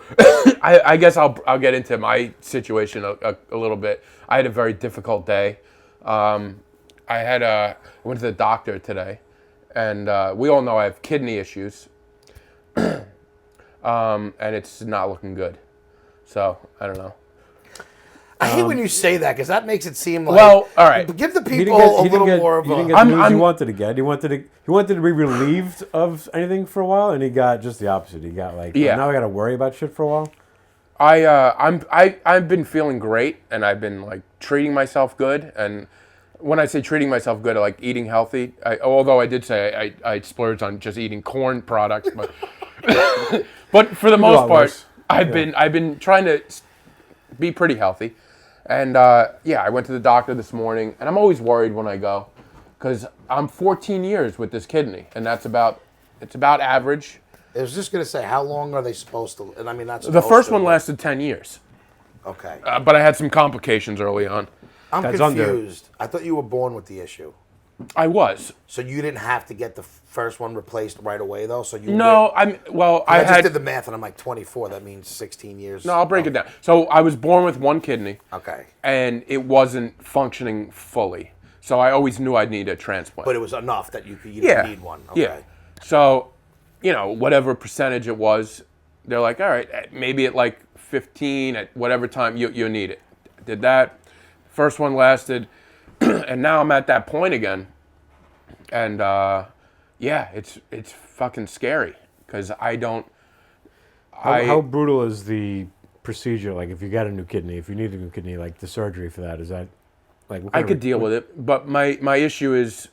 I guess I'll get into my situation a little bit. I had a very difficult day. I went to the doctor today, and we all know I have kidney issues. and it's not looking good. So I don't know. I hate when you say that because that makes it seem like. Well, all right. Give the He people didn't get, a he didn't little get, more of he didn't a. get the news he I'm- wanted to get. He wanted to be relieved of anything for a while, and he got just the opposite. He got like, Yeah. now I got to worry about shit for a while. I've been feeling great, and I've been like treating myself good. And when I say treating myself good, I like eating healthy. Although I did say I splurged on just eating corn products, but but for the most lot part, worse. I've been trying to be pretty healthy. And yeah, I went to the doctor this morning, and I'm always worried when I go, because I'm 14 years with this kidney, and it's about average. I was just gonna say, how long are they supposed to? And I mean, that's The first one lasted 10 years, Okay, but I had some complications early on. I'm That's under- confused. I thought you were born with the issue, I was. so you didn't have to get the first one replaced right away, though. So you No, I I just had. did the math, and I'm like 24. That means 16 years. No, I'll break it down. So I was born with one kidney, Okay, and it wasn't functioning fully. So I always knew I'd need a transplant. but it was enough that you yeah, didn't need one. Okay. yeah. So, whatever percentage it was, they're like, all right, maybe at like 15, at whatever time you need it. Did that. First one lasted, and now I'm at that point again. And yeah, it's fucking scary because I don't. How brutal is the procedure? Like, if you got a new kidney, if you need a new kidney, like the surgery for that, is that like? What I kind could of- deal with it, but my issue is,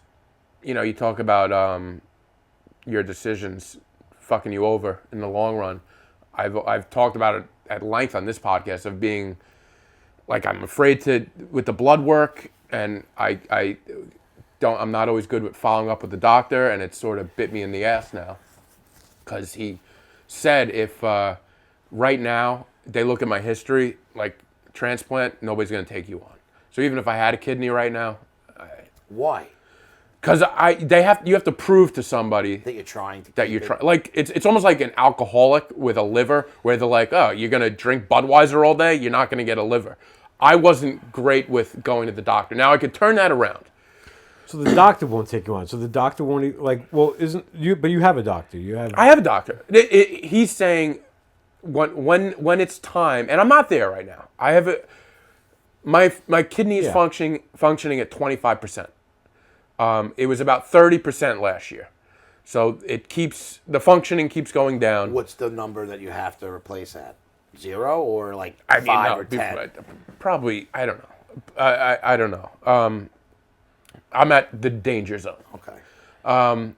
you talk about your decisions fucking you over in the long run. I've talked about it at length on this podcast of being like I'm afraid to with the blood work, and I'm not always good with following up with the doctor, and it sort of bit me in the ass now because he said if right now they look at my history like transplant, nobody's going to take you on. So even if I had a kidney right now, Why? because you have to prove to somebody That you're trying to. that keep you're it- trying. Like it's almost like an alcoholic with a liver, where they're like, oh, you're gonna drink Budweiser all day, you're not gonna get a liver. I wasn't great with going to the doctor. Now I could turn that around. So the doctor won't take you on. So the doctor won't isn't you? But you have a doctor. You have. I have a doctor. He's saying when it's time, and I'm not there right now. I have my kidney is Yeah. functioning at 25%. It was about 30% last year, so the functioning keeps going down. What's the number that you have to replace at? 0 or like I mean, 5 no, or 10? probably I don't know. I don't know. I'm at the danger zone. Okay. I'm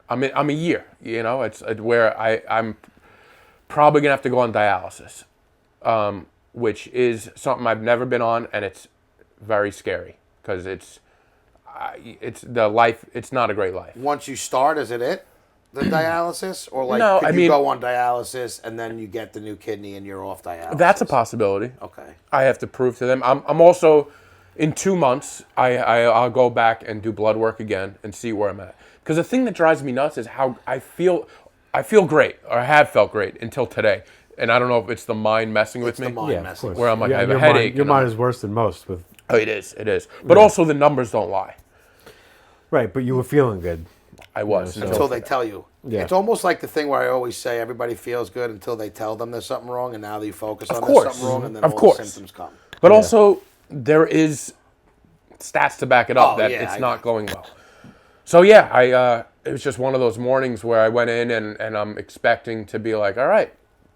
a year. It's where I'm probably gonna have to go on dialysis, which is something I've never been on, and it's very scary because it's the life. It's not a great life. Once you start, is it? The dialysis? Or like No, could I you mean- go on dialysis and then you get the new kidney and you're off dialysis? That's a possibility. Okay. I have to prove to them. I'm also in 2 months. I'll go back and do blood work again and see where I'm at. Because the thing that drives me nuts is how I feel. I feel great, or I have felt great until today. And I don't know if it's the mind messing with It's me. the mind Yeah, of messing. course. Where I'm like, I have a your headache Mind, your and I'm- mind is worse than most. With Oh, it is. But also the numbers don't lie. right, but you were feeling good. I was so- Until they tell you. Yeah. It's almost like the thing where I always say everybody feels good until they tell them there's something wrong, and now they focus on course. there's something wrong, and then Of all course. the symptoms come. But also, there is stats to back it up Oh, that yeah, it's I not got going well. So yeah, it was just one of those mornings where I went in and I'm expecting to be like, all right,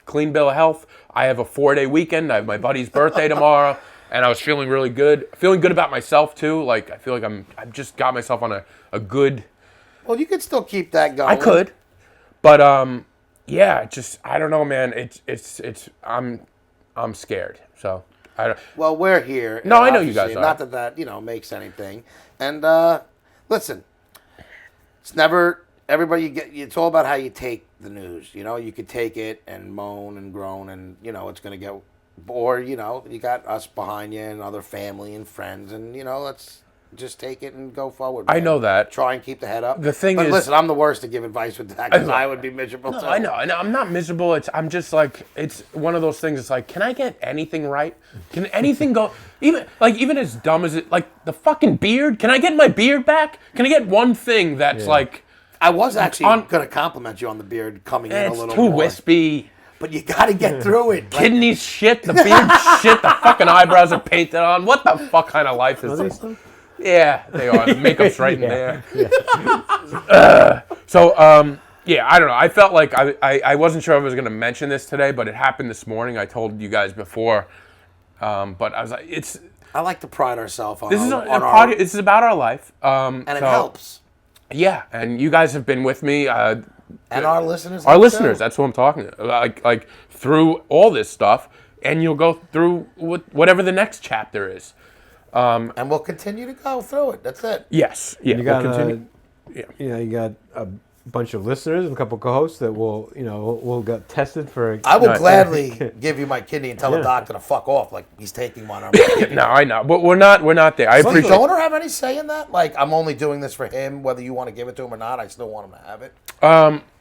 clean bill of health. I have a 4-day weekend. I have my buddy's birthday tomorrow, and I was feeling really good, feeling good about myself too. Like I feel like I've just got myself on a good. Well, you could still keep that going. I could, but yeah, I don't know, man. It's I'm scared. So I don't. Well, we're here. No, and I know you obviously, guys are. Not that makes anything. And listen, it's never everybody. It's all about how you take the news. You could take it and moan and groan, and it's going to get. Or you got us behind you and other family and friends, and let's just take it and go forward. I man. know that. Try and keep the head up. The thing but is- listen, I'm the worst to give advice with that because I would be miserable. No, too. I know. I'm not miserable. I'm just like, it's one of those things. It's like, can I get anything right? Can anything go? Even as dumb as it, like the fucking beard. Can I get my beard back? Can I get one thing that's like? I was actually on- going to compliment you on the beard coming in a It's little too more. wispy. But you got to get through it. Like, Kidneys shit, the beard shit, the fucking eyebrows are painted on. What the fuck kind of life is this? Yeah, they are. The makeup's right in there. Yeah, I don't know. I felt like I wasn't sure if I was going to mention this today, but it happened this morning. I told you guys before, but I was like, I like to pride ourselves on this is our, a podcast. This is about our life, and it helps. Yeah, and you guys have been with me. And our listeners. Our too. listeners, that's what I'm talking about. Like through all this stuff, and you'll go through whatever the next chapter is. And we'll continue to go through it. That's it. Yes. Yeah. You got we'll continue. you got a bunch of listeners and a couple co-hosts that will get tested for. I will Right. gladly give you my kidney and tell the Yeah. doctor to fuck off. Like he's taking one. No, I know, but we're not there. I Does the appreciate. donor have any say in that? Like, I'm only doing this for him, whether you want to give it to him or not. I still want him to have it.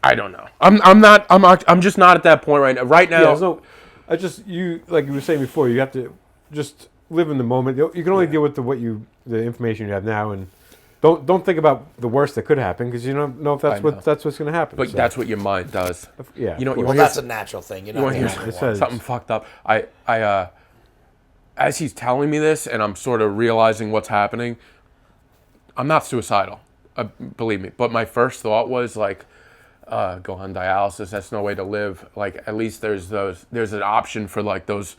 I don't know. I'm just not at that point right now. Right now, Yeah, so I just like you were saying before, you have to just live in the moment. You can only deal with the information you have now, and don't think about the worst that could happen because you don't know if I know. that's what's going to happen. but So, that's what your mind does. yeah. You know, of you course. Well, want that's a natural thing. You know, want to hear It says- something fucked up? I as he's telling me this, and I'm sort of realizing what's happening. I'm not suicidal, believe me. But my first thought was like, go on dialysis. That's no way to live. Like at least there's an option for like those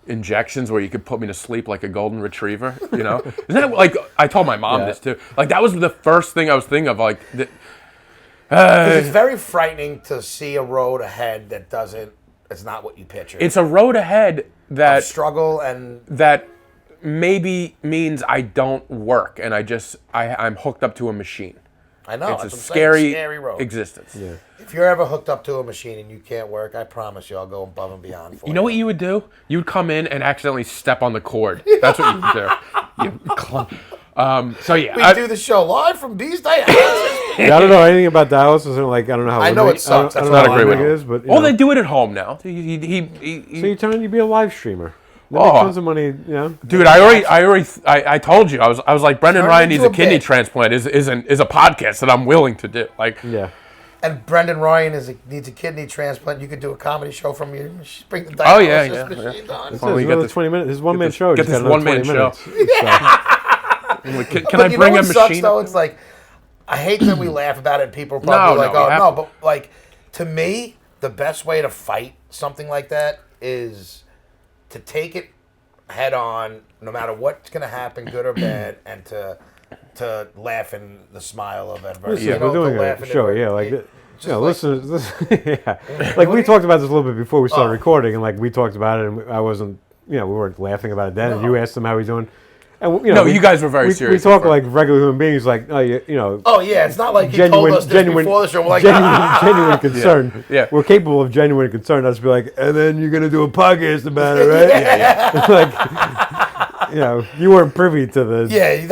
injections where you could put me to sleep like a golden retriever. You know, isn't that like I told my mom Yeah. this too? Like that was the first thing I was thinking of. Like. 'Cause it's very frightening to see a road ahead that doesn't. It's not what you pictured. It's a road ahead that struggle and that maybe means I don't work and I'm hooked up to a machine. I know It's that's a what I'm saying, scary road. existence. Yeah. If you're ever hooked up to a machine and you can't work, I promise you, I'll go above and beyond for You know what you would do? You would come in and accidentally step on the cord. That's what you would do. So yeah, We do the show live from Bees Day. Yeah, I don't know anything about dialysis. And like I don't know how. I know it sucks. I That's don't not know a how great big way. it is, but they do it at home now. So you're telling you be a live streamer? They Oh. make tons of money, you know. Dude, I told you I was like Brendan Turn Ryan into needs a a kidney bit. transplant is a podcast that I'm willing to do. Like Yeah. And Brendan Ryan needs a kidney transplant. You could do a comedy show from your bring the dialysis Oh, yeah. machine on. It's Well, we get another this- 20 minutes. This is 1 man show. get Just this got another 1-man 20 show. minutes. can But I you bring know a what sucks, machine? though? It's like I hate that we laugh about it. And people are probably No, like, no, "Oh we have no," to. but like to me, the best way to fight something like that is to take it head on, no matter what's going to happen, good or bad, and to laugh in the smile of adversity. Yeah, You know, we're doing to laugh a in show. adversity. Yeah, like Just you know, like- listen. Yeah, like we talked about this a little bit before we started Oh. recording, and like we talked about it, and I wasn't, we weren't laughing about it then. And you asked him how he's doing, and No, you guys were very serious We talk at first. like regular human beings, like oh, you know. Oh yeah, it's not like he told us this before the show. We're like, genuine concern. Yeah. We're capable of genuine concern. I'll just be like, and then you're gonna do a podcast about it, right? like, you weren't privy to the. yeah,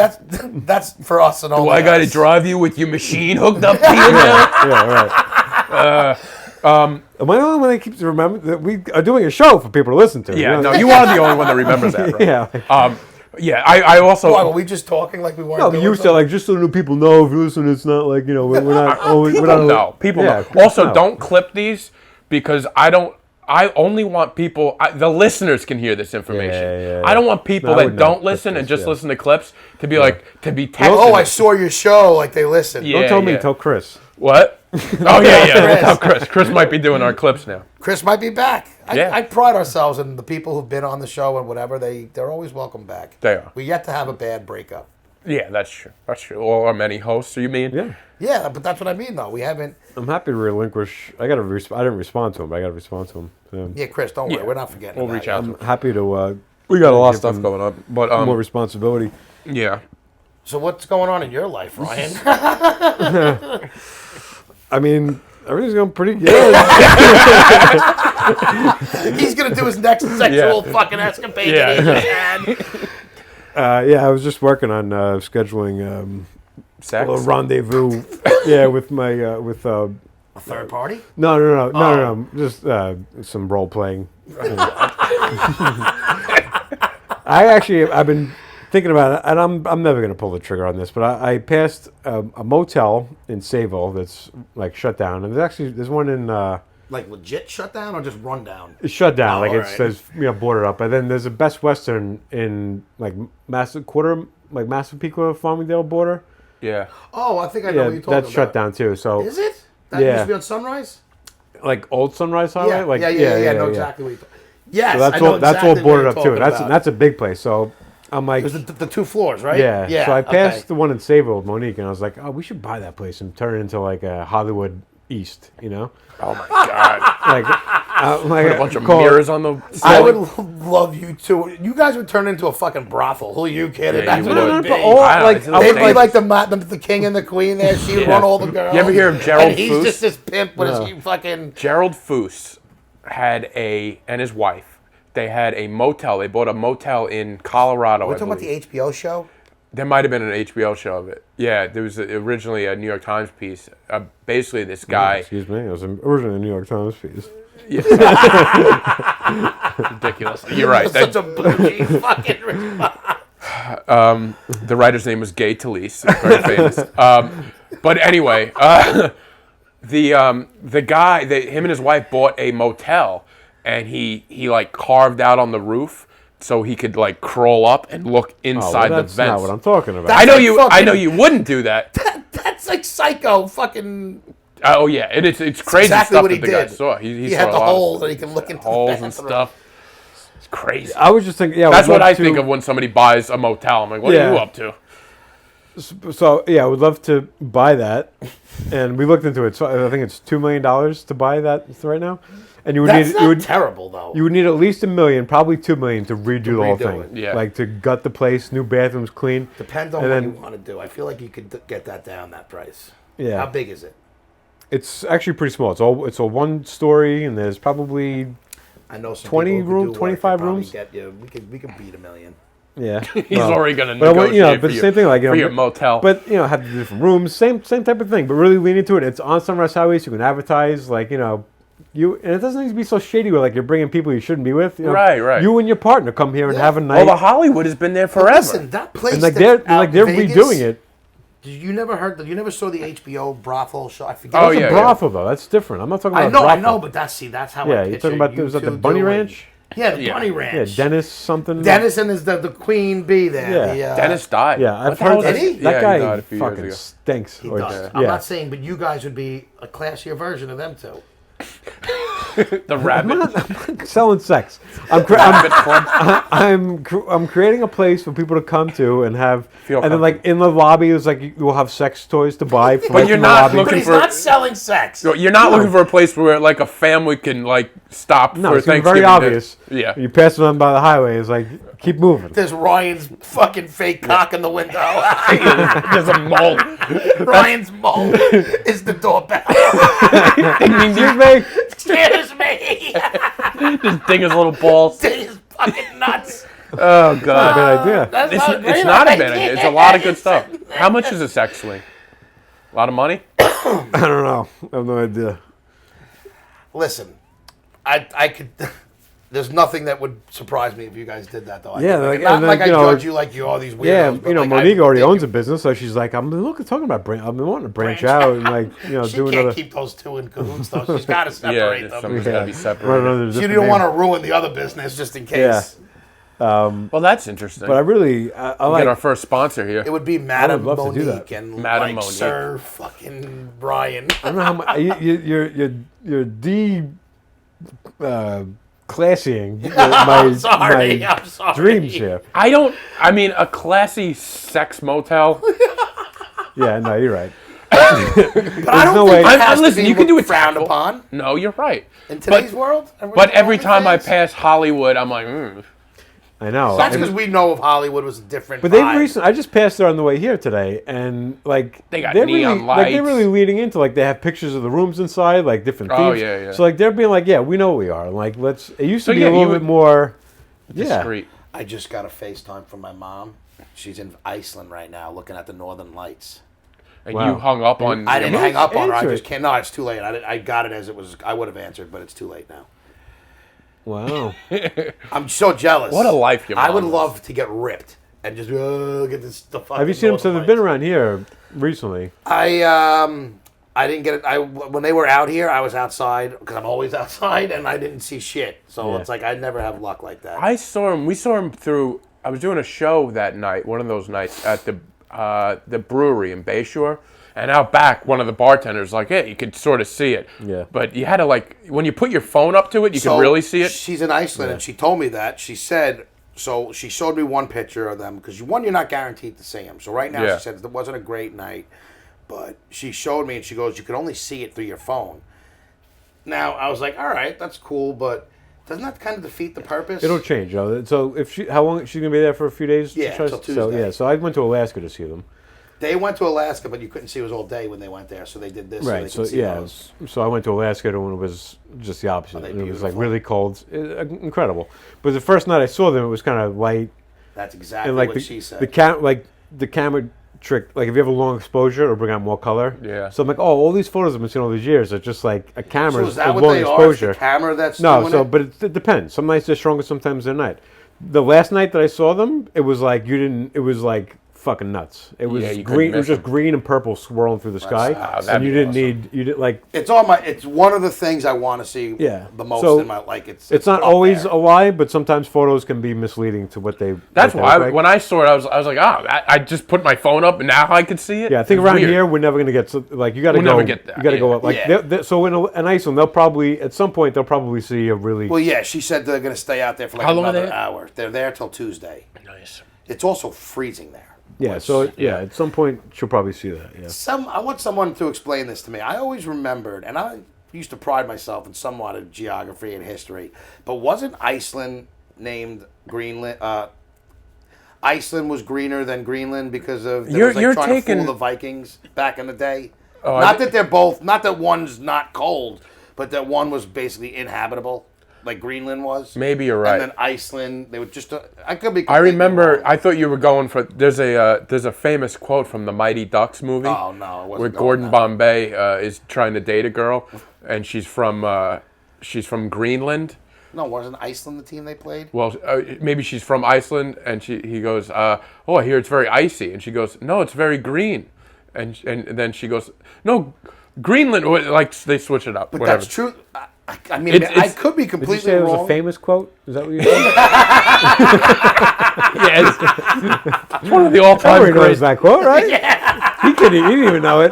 that's for us and all. Do I got to drive you with your machine hooked up to you now? Yeah, right. Am I the only one that keeps remembering that we are doing a show for people to listen to? Yeah, you know? no, you are the only one that remembers that, right? Yeah. Yeah, I also. Why were we just talking like we weren't? No, but doing you said something? like just so new people know if you listen, it's not like we're not always. People we're not, know. People yeah, know. Also, know. don't clip these because I only want people. The listeners can hear this information. Yeah. I don't want people No, I that would not don't clip listen and this, just yeah. listen to clips to be to be texted. Oh, I saw your show. Like they listened. Yeah. Don't tell me, tell Chris. What? Oh yeah. Chris. Tell Chris. Chris might be doing our clips now. Chris might be back. Yeah. I pride ourselves in the people who've been on the show and whatever. They're always welcome back. They are. We yet to have a bad breakup. Yeah, that's true. That's true. Or many hosts. You mean? Yeah. Yeah, but that's what I mean though. We haven't. I'm happy to relinquish. I didn't respond to him, but I got to respond to him. So Yeah, Chris, don't worry. Yeah. We're not forgetting. We'll about reach you. out to I'm him. happy to. We got a lot of give stuff him going on, but more responsibility. yeah. So what's going on in your life, Ryan? I mean, everything's going pretty good. He's gonna do his next sexual fucking escapade that he just had. Yeah, I was just working on scheduling Sex. a little rendezvous. Yeah, with my with. A third party? No. Just some role playing. I've been thinking about it, and I'm never gonna pull the trigger on this, but I passed a motel in Sayville that's like shut down, and there's one in Like legit shut down or just run down? it's shut down, Oh, like it alright. says boarded up, and then there's a Best Western in like Massapequa, Farmingdale border. Yeah. Oh, I think I know Yeah, what you're talking that's about. shut down too. So Is it? That Yeah. used to be on Sunrise? like old Sunrise Highway, Yeah, like yeah, I know exactly what you're talking. Yes, So that's I know all. That's exactly all what boarded you're up too. talking That's about. that's a big place. So I'm like, It was the 2 floors, right? yeah. So I passed okay. the one in Sayville with Monique, and I was like, oh, we should buy that place and turn it into like a Hollywood East, you know? Oh my god. Like A bunch of call it- mirrors on the I ceiling. would love you too. You guys would turn into a fucking brothel. Who are you kidding? Yeah, That's you what it would. would be. But all, I don't know, like, it's I They'd would be like, like the king and the queen there. She'd Yeah. run all the girls. You ever hear of Gerald And he's Foose? just this pimp with his fucking... Gerald Foose and his wife, they had a motel. They bought a motel in Colorado. We're I talking about believe. the HBO show? There might have been an HBO show of it. Yeah, there was originally a New York Times piece. Basically, this guy. excuse me, it was originally a New York Times piece. Ridiculous. You're right. Such a bougie fucking response. The writer's name was Gay Talese, very famous. But anyway, the guy, him and his wife bought a motel, and he like carved out on the roof so he could like crawl up and look Oh, inside well, the that's vents. not what I'm talking about. I know like you. fucking- I know you wouldn't do that. That's like psycho fucking... Oh yeah, it's crazy exactly stuff what he that the guy did. saw. He saw had a the lot of holes that he can look into holes the and bathroom. stuff. It's crazy. I was just thinking, yeah. That's would what love I to- think of when somebody buys a motel. I'm like, what Yeah. are you up to? So yeah, I would love to buy that, and we looked into it. So I think it's $2 million to buy that right now, and you would That's need not terrible, though. you would need at least $1 million, probably $2 million to redo the whole redo thing. it. Yeah. Like to gut the place, new bathrooms, clean. Depends on and what then- you want to do. I feel like you could get that down, that price. Yeah, How big is it? it's actually pretty small. It's a 1-story, and there's probably I know some 20 people who room- could do work 25 that probably rooms? Get you. We could beat $1 million. yeah. He's well, already going to but I want- negotiate but for the same thing, like for your motel. But have the different rooms, same type of thing. But really lean into it. It's on Sunrise Highway, so you can advertise, like and it doesn't need to be so shady where like you're bringing people you shouldn't be with. Right. You and your partner come here and have a night. well, the Hollywood has been there But forever. listen, that place and like that's they're out they're Vegas, redoing it. You never saw the HBO brothel show? I forget. Oh, It's yeah, a brothel though. That's different. I'm not talking about. I a know, brothel. but that's how. Yeah, I you're talking picture about you was that the two Bunny doing- Ranch? Yeah, the Yeah. Bunny Yeah, Ranch. Dennis something. Dennis and the queen bee there. Yeah. Dennis died. Yeah, What I've the hell heard was that- that? Did he? that Yeah, guy he died a few years fucking ago. stinks. He Or does. just- I'm yeah. not saying, but you guys would be a classier version of them two. The rabbit. Selling sex. Rabbit club. I'm creating a place for people to come to and have, Feel and then like in the lobby is like we'll have sex toys to buy. For But you're in the not lobby. But looking he's for. not selling sex. You're not looking for a place where like a family can like stop No, for it's gonna be Thanksgiving. very obvious. Yeah. You pass it on by the highway. It's like keep moving. There's Ryan's fucking fake cock in the window. There's a mole. Ryan's mole is the doorbell. Excuse me. Scares me. Just dig his little balls. He's fucking nuts. Oh god. Bad idea. That's It's, not a it's great not a idea. bad idea. It's a lot of good stuff. How much is a sex swing? A lot of money? I don't know. I have no idea. Listen, I could. There's nothing that would surprise me if you guys did that, though. I Yeah, think. like- not and then, like I you know, judge you like you all these weirdos. Yeah, but like, I Monique already think owns a business, so she's like, I'm talking about I've been wanting to branch out and like She do can't another. keep those two in cahoots, though. She's got to Yeah, separate them. something's got to be run separated. under a She different didn't name. want to ruin the other business just in case. Well, that's interesting. But I really, I Get our like. first sponsor here. It would be Madam love to do Monique that. and Madam like Monique. Sir fucking Brian. I don't know how much you're classying sorry, my I'm sorry. dreams here. I mean, a classy sex motel. Yeah, no, you're right. But I don't no think way- it has Listen, to be you can do it frowned tactful. upon No, you're right. in today's world. But every time I pass. pass Hollywood, I'm like, I know. That's And- because we know of Hollywood was a different. But they've vibe. recently. I just passed there on the way here today, and like They got they're neon really, like they're lights. really leading into like they have pictures of the rooms inside, like different themes. Oh, yeah, yeah. So like they're being like, yeah, we know what we are. Like let's. It used to So, be yeah, a little you bit would- more. Yeah. discreet. I just got a FaceTime from my mom. She's in Iceland right now, looking at the Northern Lights. And Wow. you hung up on. I didn't your hang up on her. I answer just it. can't. No, it's too late. I got it as it was. I would have answered, but it's too late now. Wow. I'm so jealous. What a life your I mom would lives. love to get ripped and just get this the fucking. Have you seen them? So Northern they've been Lights. around here recently. I didn't get it. When they were out here, I was outside because I'm always outside, and I didn't see shit. So Yeah. it's like I never have luck like that. I saw him. We saw him through. I was doing a show that night, one of those nights at the brewery in Bayshore, and out back, one of the bartenders like, "Hey, you could sort of see it." Yeah. But you had to when you put your phone up to it, you So, could really see it. She's in Iceland, and she told me that. She said, so she showed me one picture of them, because you're not guaranteed to see them. So right now, Yeah. she said it wasn't a great night, but she showed me, and she goes, you could only see it through your phone. Now, I was like, all right, that's cool, but doesn't that kind of defeat the purpose? It'll change. So if how long she's gonna be there for a few days? Yeah, till So Tuesday. yeah. So I went to Alaska to see them. They went to Alaska, but you couldn't see it was all day when they went there, so they did this. Right. So So they could see yeah. those. So I went to Alaska when it was just the opposite. they And it was like beautiful? really cold, incredible. But the first night I saw them, it was kind of light That's exactly and like what she said. the camera trick. Like if you have a long exposure, it'll bring out more color. Yeah. So I'm like, oh, all these photos I've been seeing all these years are just like a so camera's is that what long they are? exposure. It's the camera that's No, doing so it? but it depends. Some nights they're stronger, sometimes they're not. The last night that I saw them, it was like it was like fucking nuts. It was Yeah, you couldn't green. It was miss just green and purple swirling through the sky, that'd and you be didn't awesome. you didn't like. It's one of the things I want to see Yeah. the most So, in my like. It's not up always there. a lie, but sometimes photos can be misleading to what they. That's what they why look like. when I saw it, I was like, I just put my phone up and now I could see it. Yeah, I think It's around weird. here we're never gonna get like you got to We'll go. never get that, You got to yeah. go up. Like Yeah. so in Iceland, they'll probably at some point they'll probably see a really. Well, yeah, she said they're going to stay out there for like How long are another they? hour. They're there till Tuesday. Nice. It's also freezing there. yeah. So yeah, at some point she'll probably see that. Yeah. I want someone to explain this to me. I always remembered, and I used to pride myself in somewhat of geography and history, but wasn't Iceland named Greenland? Iceland was greener than Greenland because of You're trying to taking- fool the Vikings back in the day. Oh, not that they're both, not that one's not cold, but that one was basically inhabitable, like Greenland was. Maybe you're right. And then Iceland, they would just. I could be. I completely remember. wrong. I thought you were going for. There's a famous quote from the Mighty Ducks movie. Oh, no, I wasn't where going Gordon that. Bombay is trying to date a girl, and she's from Greenland. No, wasn't Iceland the team they played? Well, maybe she's from Iceland, and he goes, "Oh, I hear it's very icy," and she goes, "No, it's very green," and then she goes, "No, Greenland." Like they switch it up. But whatever. that's true. I mean, It's- I could be Did you completely say it was wrong. a famous quote? Is that what you said? Yeah, it's one of the all-time Everybody knows greats. that quote, right? Yeah. He didn't even know it.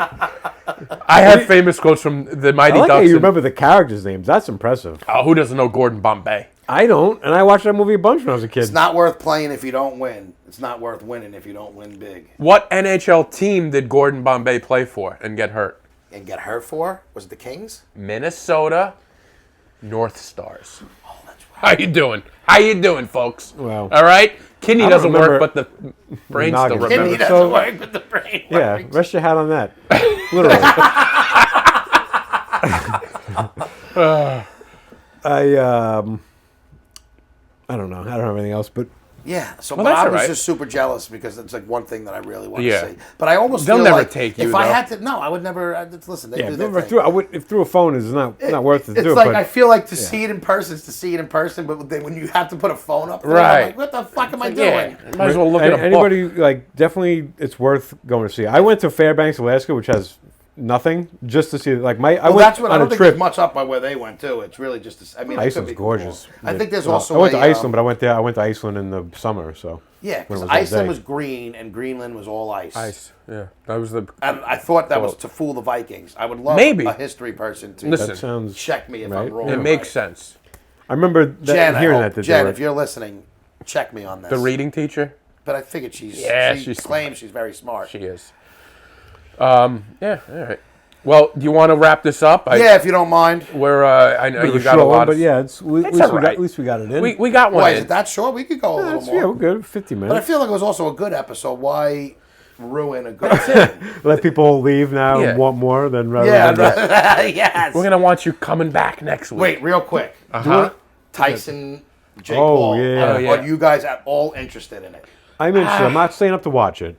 I have famous quotes from the Mighty I like how Ducks. you and- remember the characters' names. That's impressive. Who doesn't know Gordon Bombay? I don't, and I watched that movie a bunch when I was a kid. It's not worth playing if you don't win. It's not worth winning if you don't win big. What NHL team did Gordon Bombay play for and get hurt? And get hurt for? Was it the Kings? Minnesota North Stars. How you doing? How you doing, folks? Wow. All right? Kidney I don't doesn't work, remember but the brain noggin. still Kidney Kidney remembers. doesn't So- work, but the brain Yeah, works. rest your hat on that. Literally. I don't know. I don't have anything else, but Yeah, so Well, but that's I all was right. just super jealous because it's like one thing that I really want Yeah. to see. But I almost They'll feel never like take you, if I though. had to, no, I would never. Listen, they yeah, do their if thing. if through a phone is not worth it to It's do. like but I feel like to see it in person is to see it in person, but then when you have to put a phone up, there, Right. I'm like, what the fuck am I Yeah, doing? might as well look at a book. anybody like definitely it's worth going to see. I went to Fairbanks, Alaska, which has nothing, just to see like I Well, went that's what I on don't a think trip. there's much up by where they went too. It's really just. I mean, it could Iceland's be gorgeous. cool. I think there's Well, also. I went to a, Iceland, but I went there. I went to Iceland in the summer, so yeah, when it because was that Iceland day. was green and Greenland was all ice. Ice. Yeah, that was the. And I thought that was Well, to fool the Vikings. I would love maybe. a history person to Listen, that sounds. check me if right. I'm wrong. It or makes right. sense. I remember that, Jen, hearing I that. hope, That Jen, they if you're listening, check me on this. The reading teacher. But I figured she she's claims she's very smart. She is. Yeah. All right. Well, do you want to wrap this up? Yeah, if you don't mind. We're. I know Bit of you a got a short lot. one, Of, but yeah, at least all right. at least we got it in. we got one. Why in. is it that short? We could go a little more. yeah, we're good. 50 But I minutes. feel like it was also a good episode. Why ruin a good thing? Let people leave now Yeah. and want more than rather Yeah, than yes. We're gonna want you coming back next week. Wait, real quick. Uh-huh. Tyson, Jake Oh, Paul. yeah. Oh, yeah. Are you guys at all interested in it? I'm interested. I'm not staying up to watch it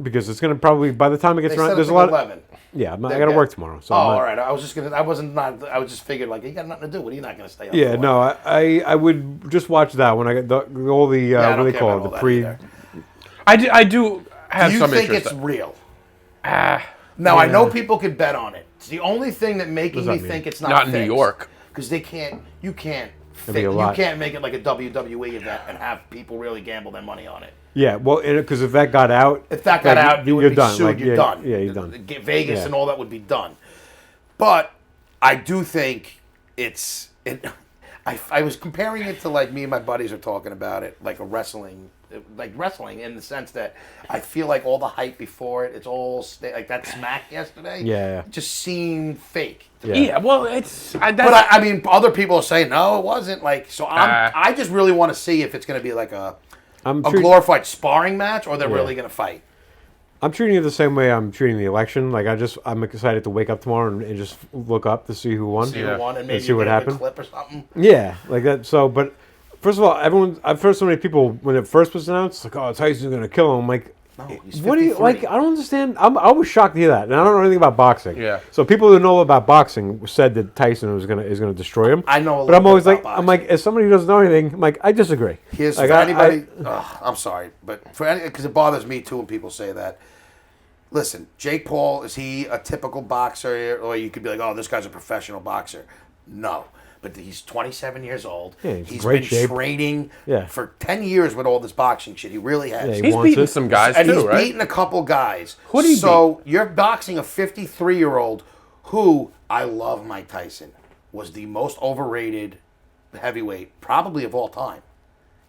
because it's going to probably by the time it gets They around, said there's it's a lot. like 11. Yeah, I got to Okay. work tomorrow. So Oh, I'm not- all right. I was just gonna. I wasn't not. I was just figured like you got nothing to do. What are you not gonna stay up? Yeah, for? no, I would just watch that when I get all the I what don't do they care call about it, all the that pre. either. I do have Do you some think interest. it's real? Ah, Now, I know people could bet on it. It's the only thing that making that me mean? think it's not Not in New York. Because they can't, you can't, be a you lot. can't make it like a WWE event and have people really gamble their money on it. Yeah, well, because if that got out, If that got like, out, you you're would be done. sued. Like, You're yeah, done. Yeah, you're done. Get Vegas Yeah. and all that would be done. But I do think it's. I was comparing it to like me and my buddies are talking about it, like wrestling in the sense that I feel like all the hype before it, it's all like that smack yesterday. Yeah. just seemed fake. to Yeah. me. Yeah, well, it's. But I mean, other people are saying no, it wasn't. Like, so I just really want to see if it's going to be like a I'm glorified sparring match, or they're really going to fight. I'm treating it the same way I'm treating the election. Like I'm excited to wake up tomorrow and just look up to see who won. See who won, and maybe see you what get a good happened. clip or something. Yeah, like that. So, but first of all, I've heard so many people when it first was announced, like, "Oh, Tyson's going to kill him." I'm like, No, he's what do you 53. like? I don't understand. I was shocked to hear that, and I don't know anything about boxing. Yeah. So people who know about boxing said that Tyson is gonna destroy him. I know a but I'm little always bit like, about I'm like, as somebody who doesn't know anything, I'm like, I disagree. Here's like, for anybody. I'm sorry, but for any, because it bothers me too when people say that. Listen, Jake Paul, is he a typical boxer, or you could be like, oh, this guy's a professional boxer? No, but he's 27 years old. Yeah, he's he's great been shape. training Yeah. for 10 years with all this boxing shit. He really has. Yeah, he He's wants beaten it. some guys And too, he's right? beaten a couple guys. Who did he So you're boxing a 53-year-old who, I love Mike Tyson, was the most overrated heavyweight probably of all time.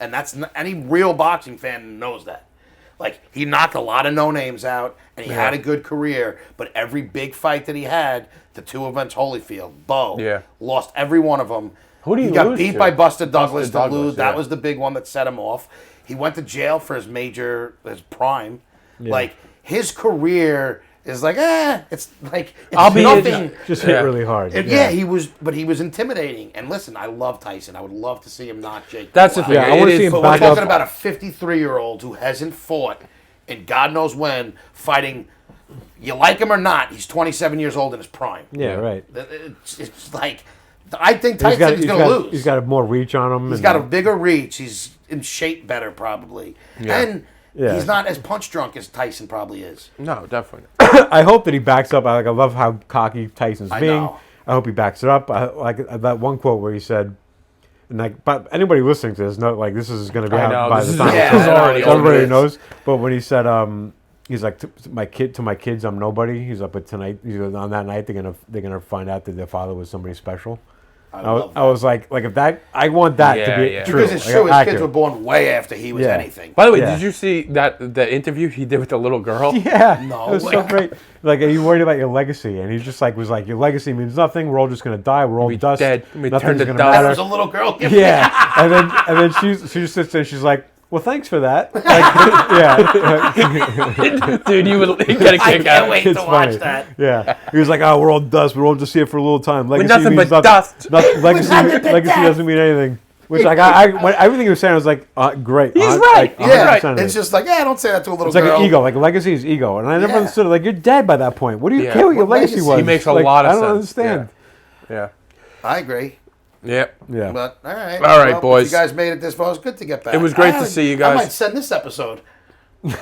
And that's any real boxing fan knows that. Like, he knocked a lot of no-names out, and he had a good career, but every big fight that he had, the two events, Holyfield, Bo, Yeah. lost every one of them. Who did he got lose beat to? by Buster Douglas. Buster Douglas, That yeah. was the big one that set him off. He went to jail for his prime. Like, his career is like, it's like, it's I'll be- nothing. Just Yeah. hit really hard. And yeah, he was intimidating. And listen, I love Tyson. I would love to see him knock Jake. That's the Paul thing. out. Yeah, I wanna It see is- him But we're back talking up. about a 53-year-old who hasn't fought in God knows when, fighting. You like him or not, he's 27 years old in his prime. Yeah, right. It's like, I think He's Tyson's going to lose. He's got more reach on him. He's got a bigger reach. He's in shape better, probably. And Yeah. he's not as punch drunk as Tyson probably is. No, definitely. not. I hope that he backs up. I love how cocky Tyson's I being. know. I hope he backs it up. Like that one quote where he said, and like, but anybody listening to this, like this is going to be I out know, by this the is- time. yeah, this is I know, already it's over. Everybody it is. knows. But when he said, he's like, to my kids, I'm nobody. He's up at tonight. He's on that night. They're gonna find out that their father was somebody special. I was like if that, I want that to Yeah, be yeah. true. Because it's like, true, his accurate. kids were born way after he was Yeah. anything. By the way, Yeah. did you see the interview he did with the little girl? Yeah, No it was way. so great. Like, are you worried about your legacy? And he just was like, your legacy means nothing. We're all just gonna die. We're all We dust. dead. We Nothing's turn to gonna dust. There matter. was a little girl. Yeah, and then she just sits there. She's like, "Well, thanks for that." Like, yeah, Dude, you would get a I kick out can't of wait it. to it's watch funny. that. Yeah, he was like, "Oh, we're all dust. We're all just here for a little time. Legacy nothing means but nothing. dust." Legacy nothing but legacy dust. doesn't mean anything." Which like when everything he was saying, I was like, "Great." He's Like, right. like, Yeah, 100% it's just like, don't say that to a little it's like girl. an ego. Like legacy is ego, and I never Yeah. understood it. Like, you're dead by that point. What do you Yeah. care what your What legacy legacy? was? He makes a Like, lot of I don't sense. understand. Yeah. I agree. Yep. Yeah. But all right. All right, well, boys. If you guys made it this far. It was good to get back. It was great to see you I guys. might send this episode.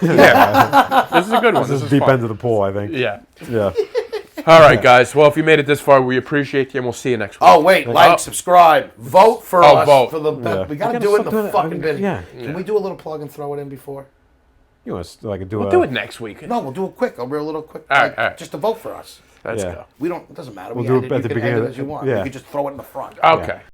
Yeah. This is a good one. This This is is deep fun. end of the pool, I think. Yeah. Yeah. All right, guys. Well, if you made it this far, we appreciate you, and we'll see you next week. Oh wait, like, subscribe, vote for Oh, us vote. for the. Yeah. We gotta We gotta do it in stop the doing it. fucking video. Yeah. Can we do a little plug and throw it in before? You want to like do We'll a do it next week. No, we'll do it quick. I'll be a little quick. All right, like, all right. Just to vote for us. Let's Yeah. go. We don't. It doesn't matter. We'll we do end it it at the you can beginning end of it as the- you want. yeah. You can just throw it in the front. Okay.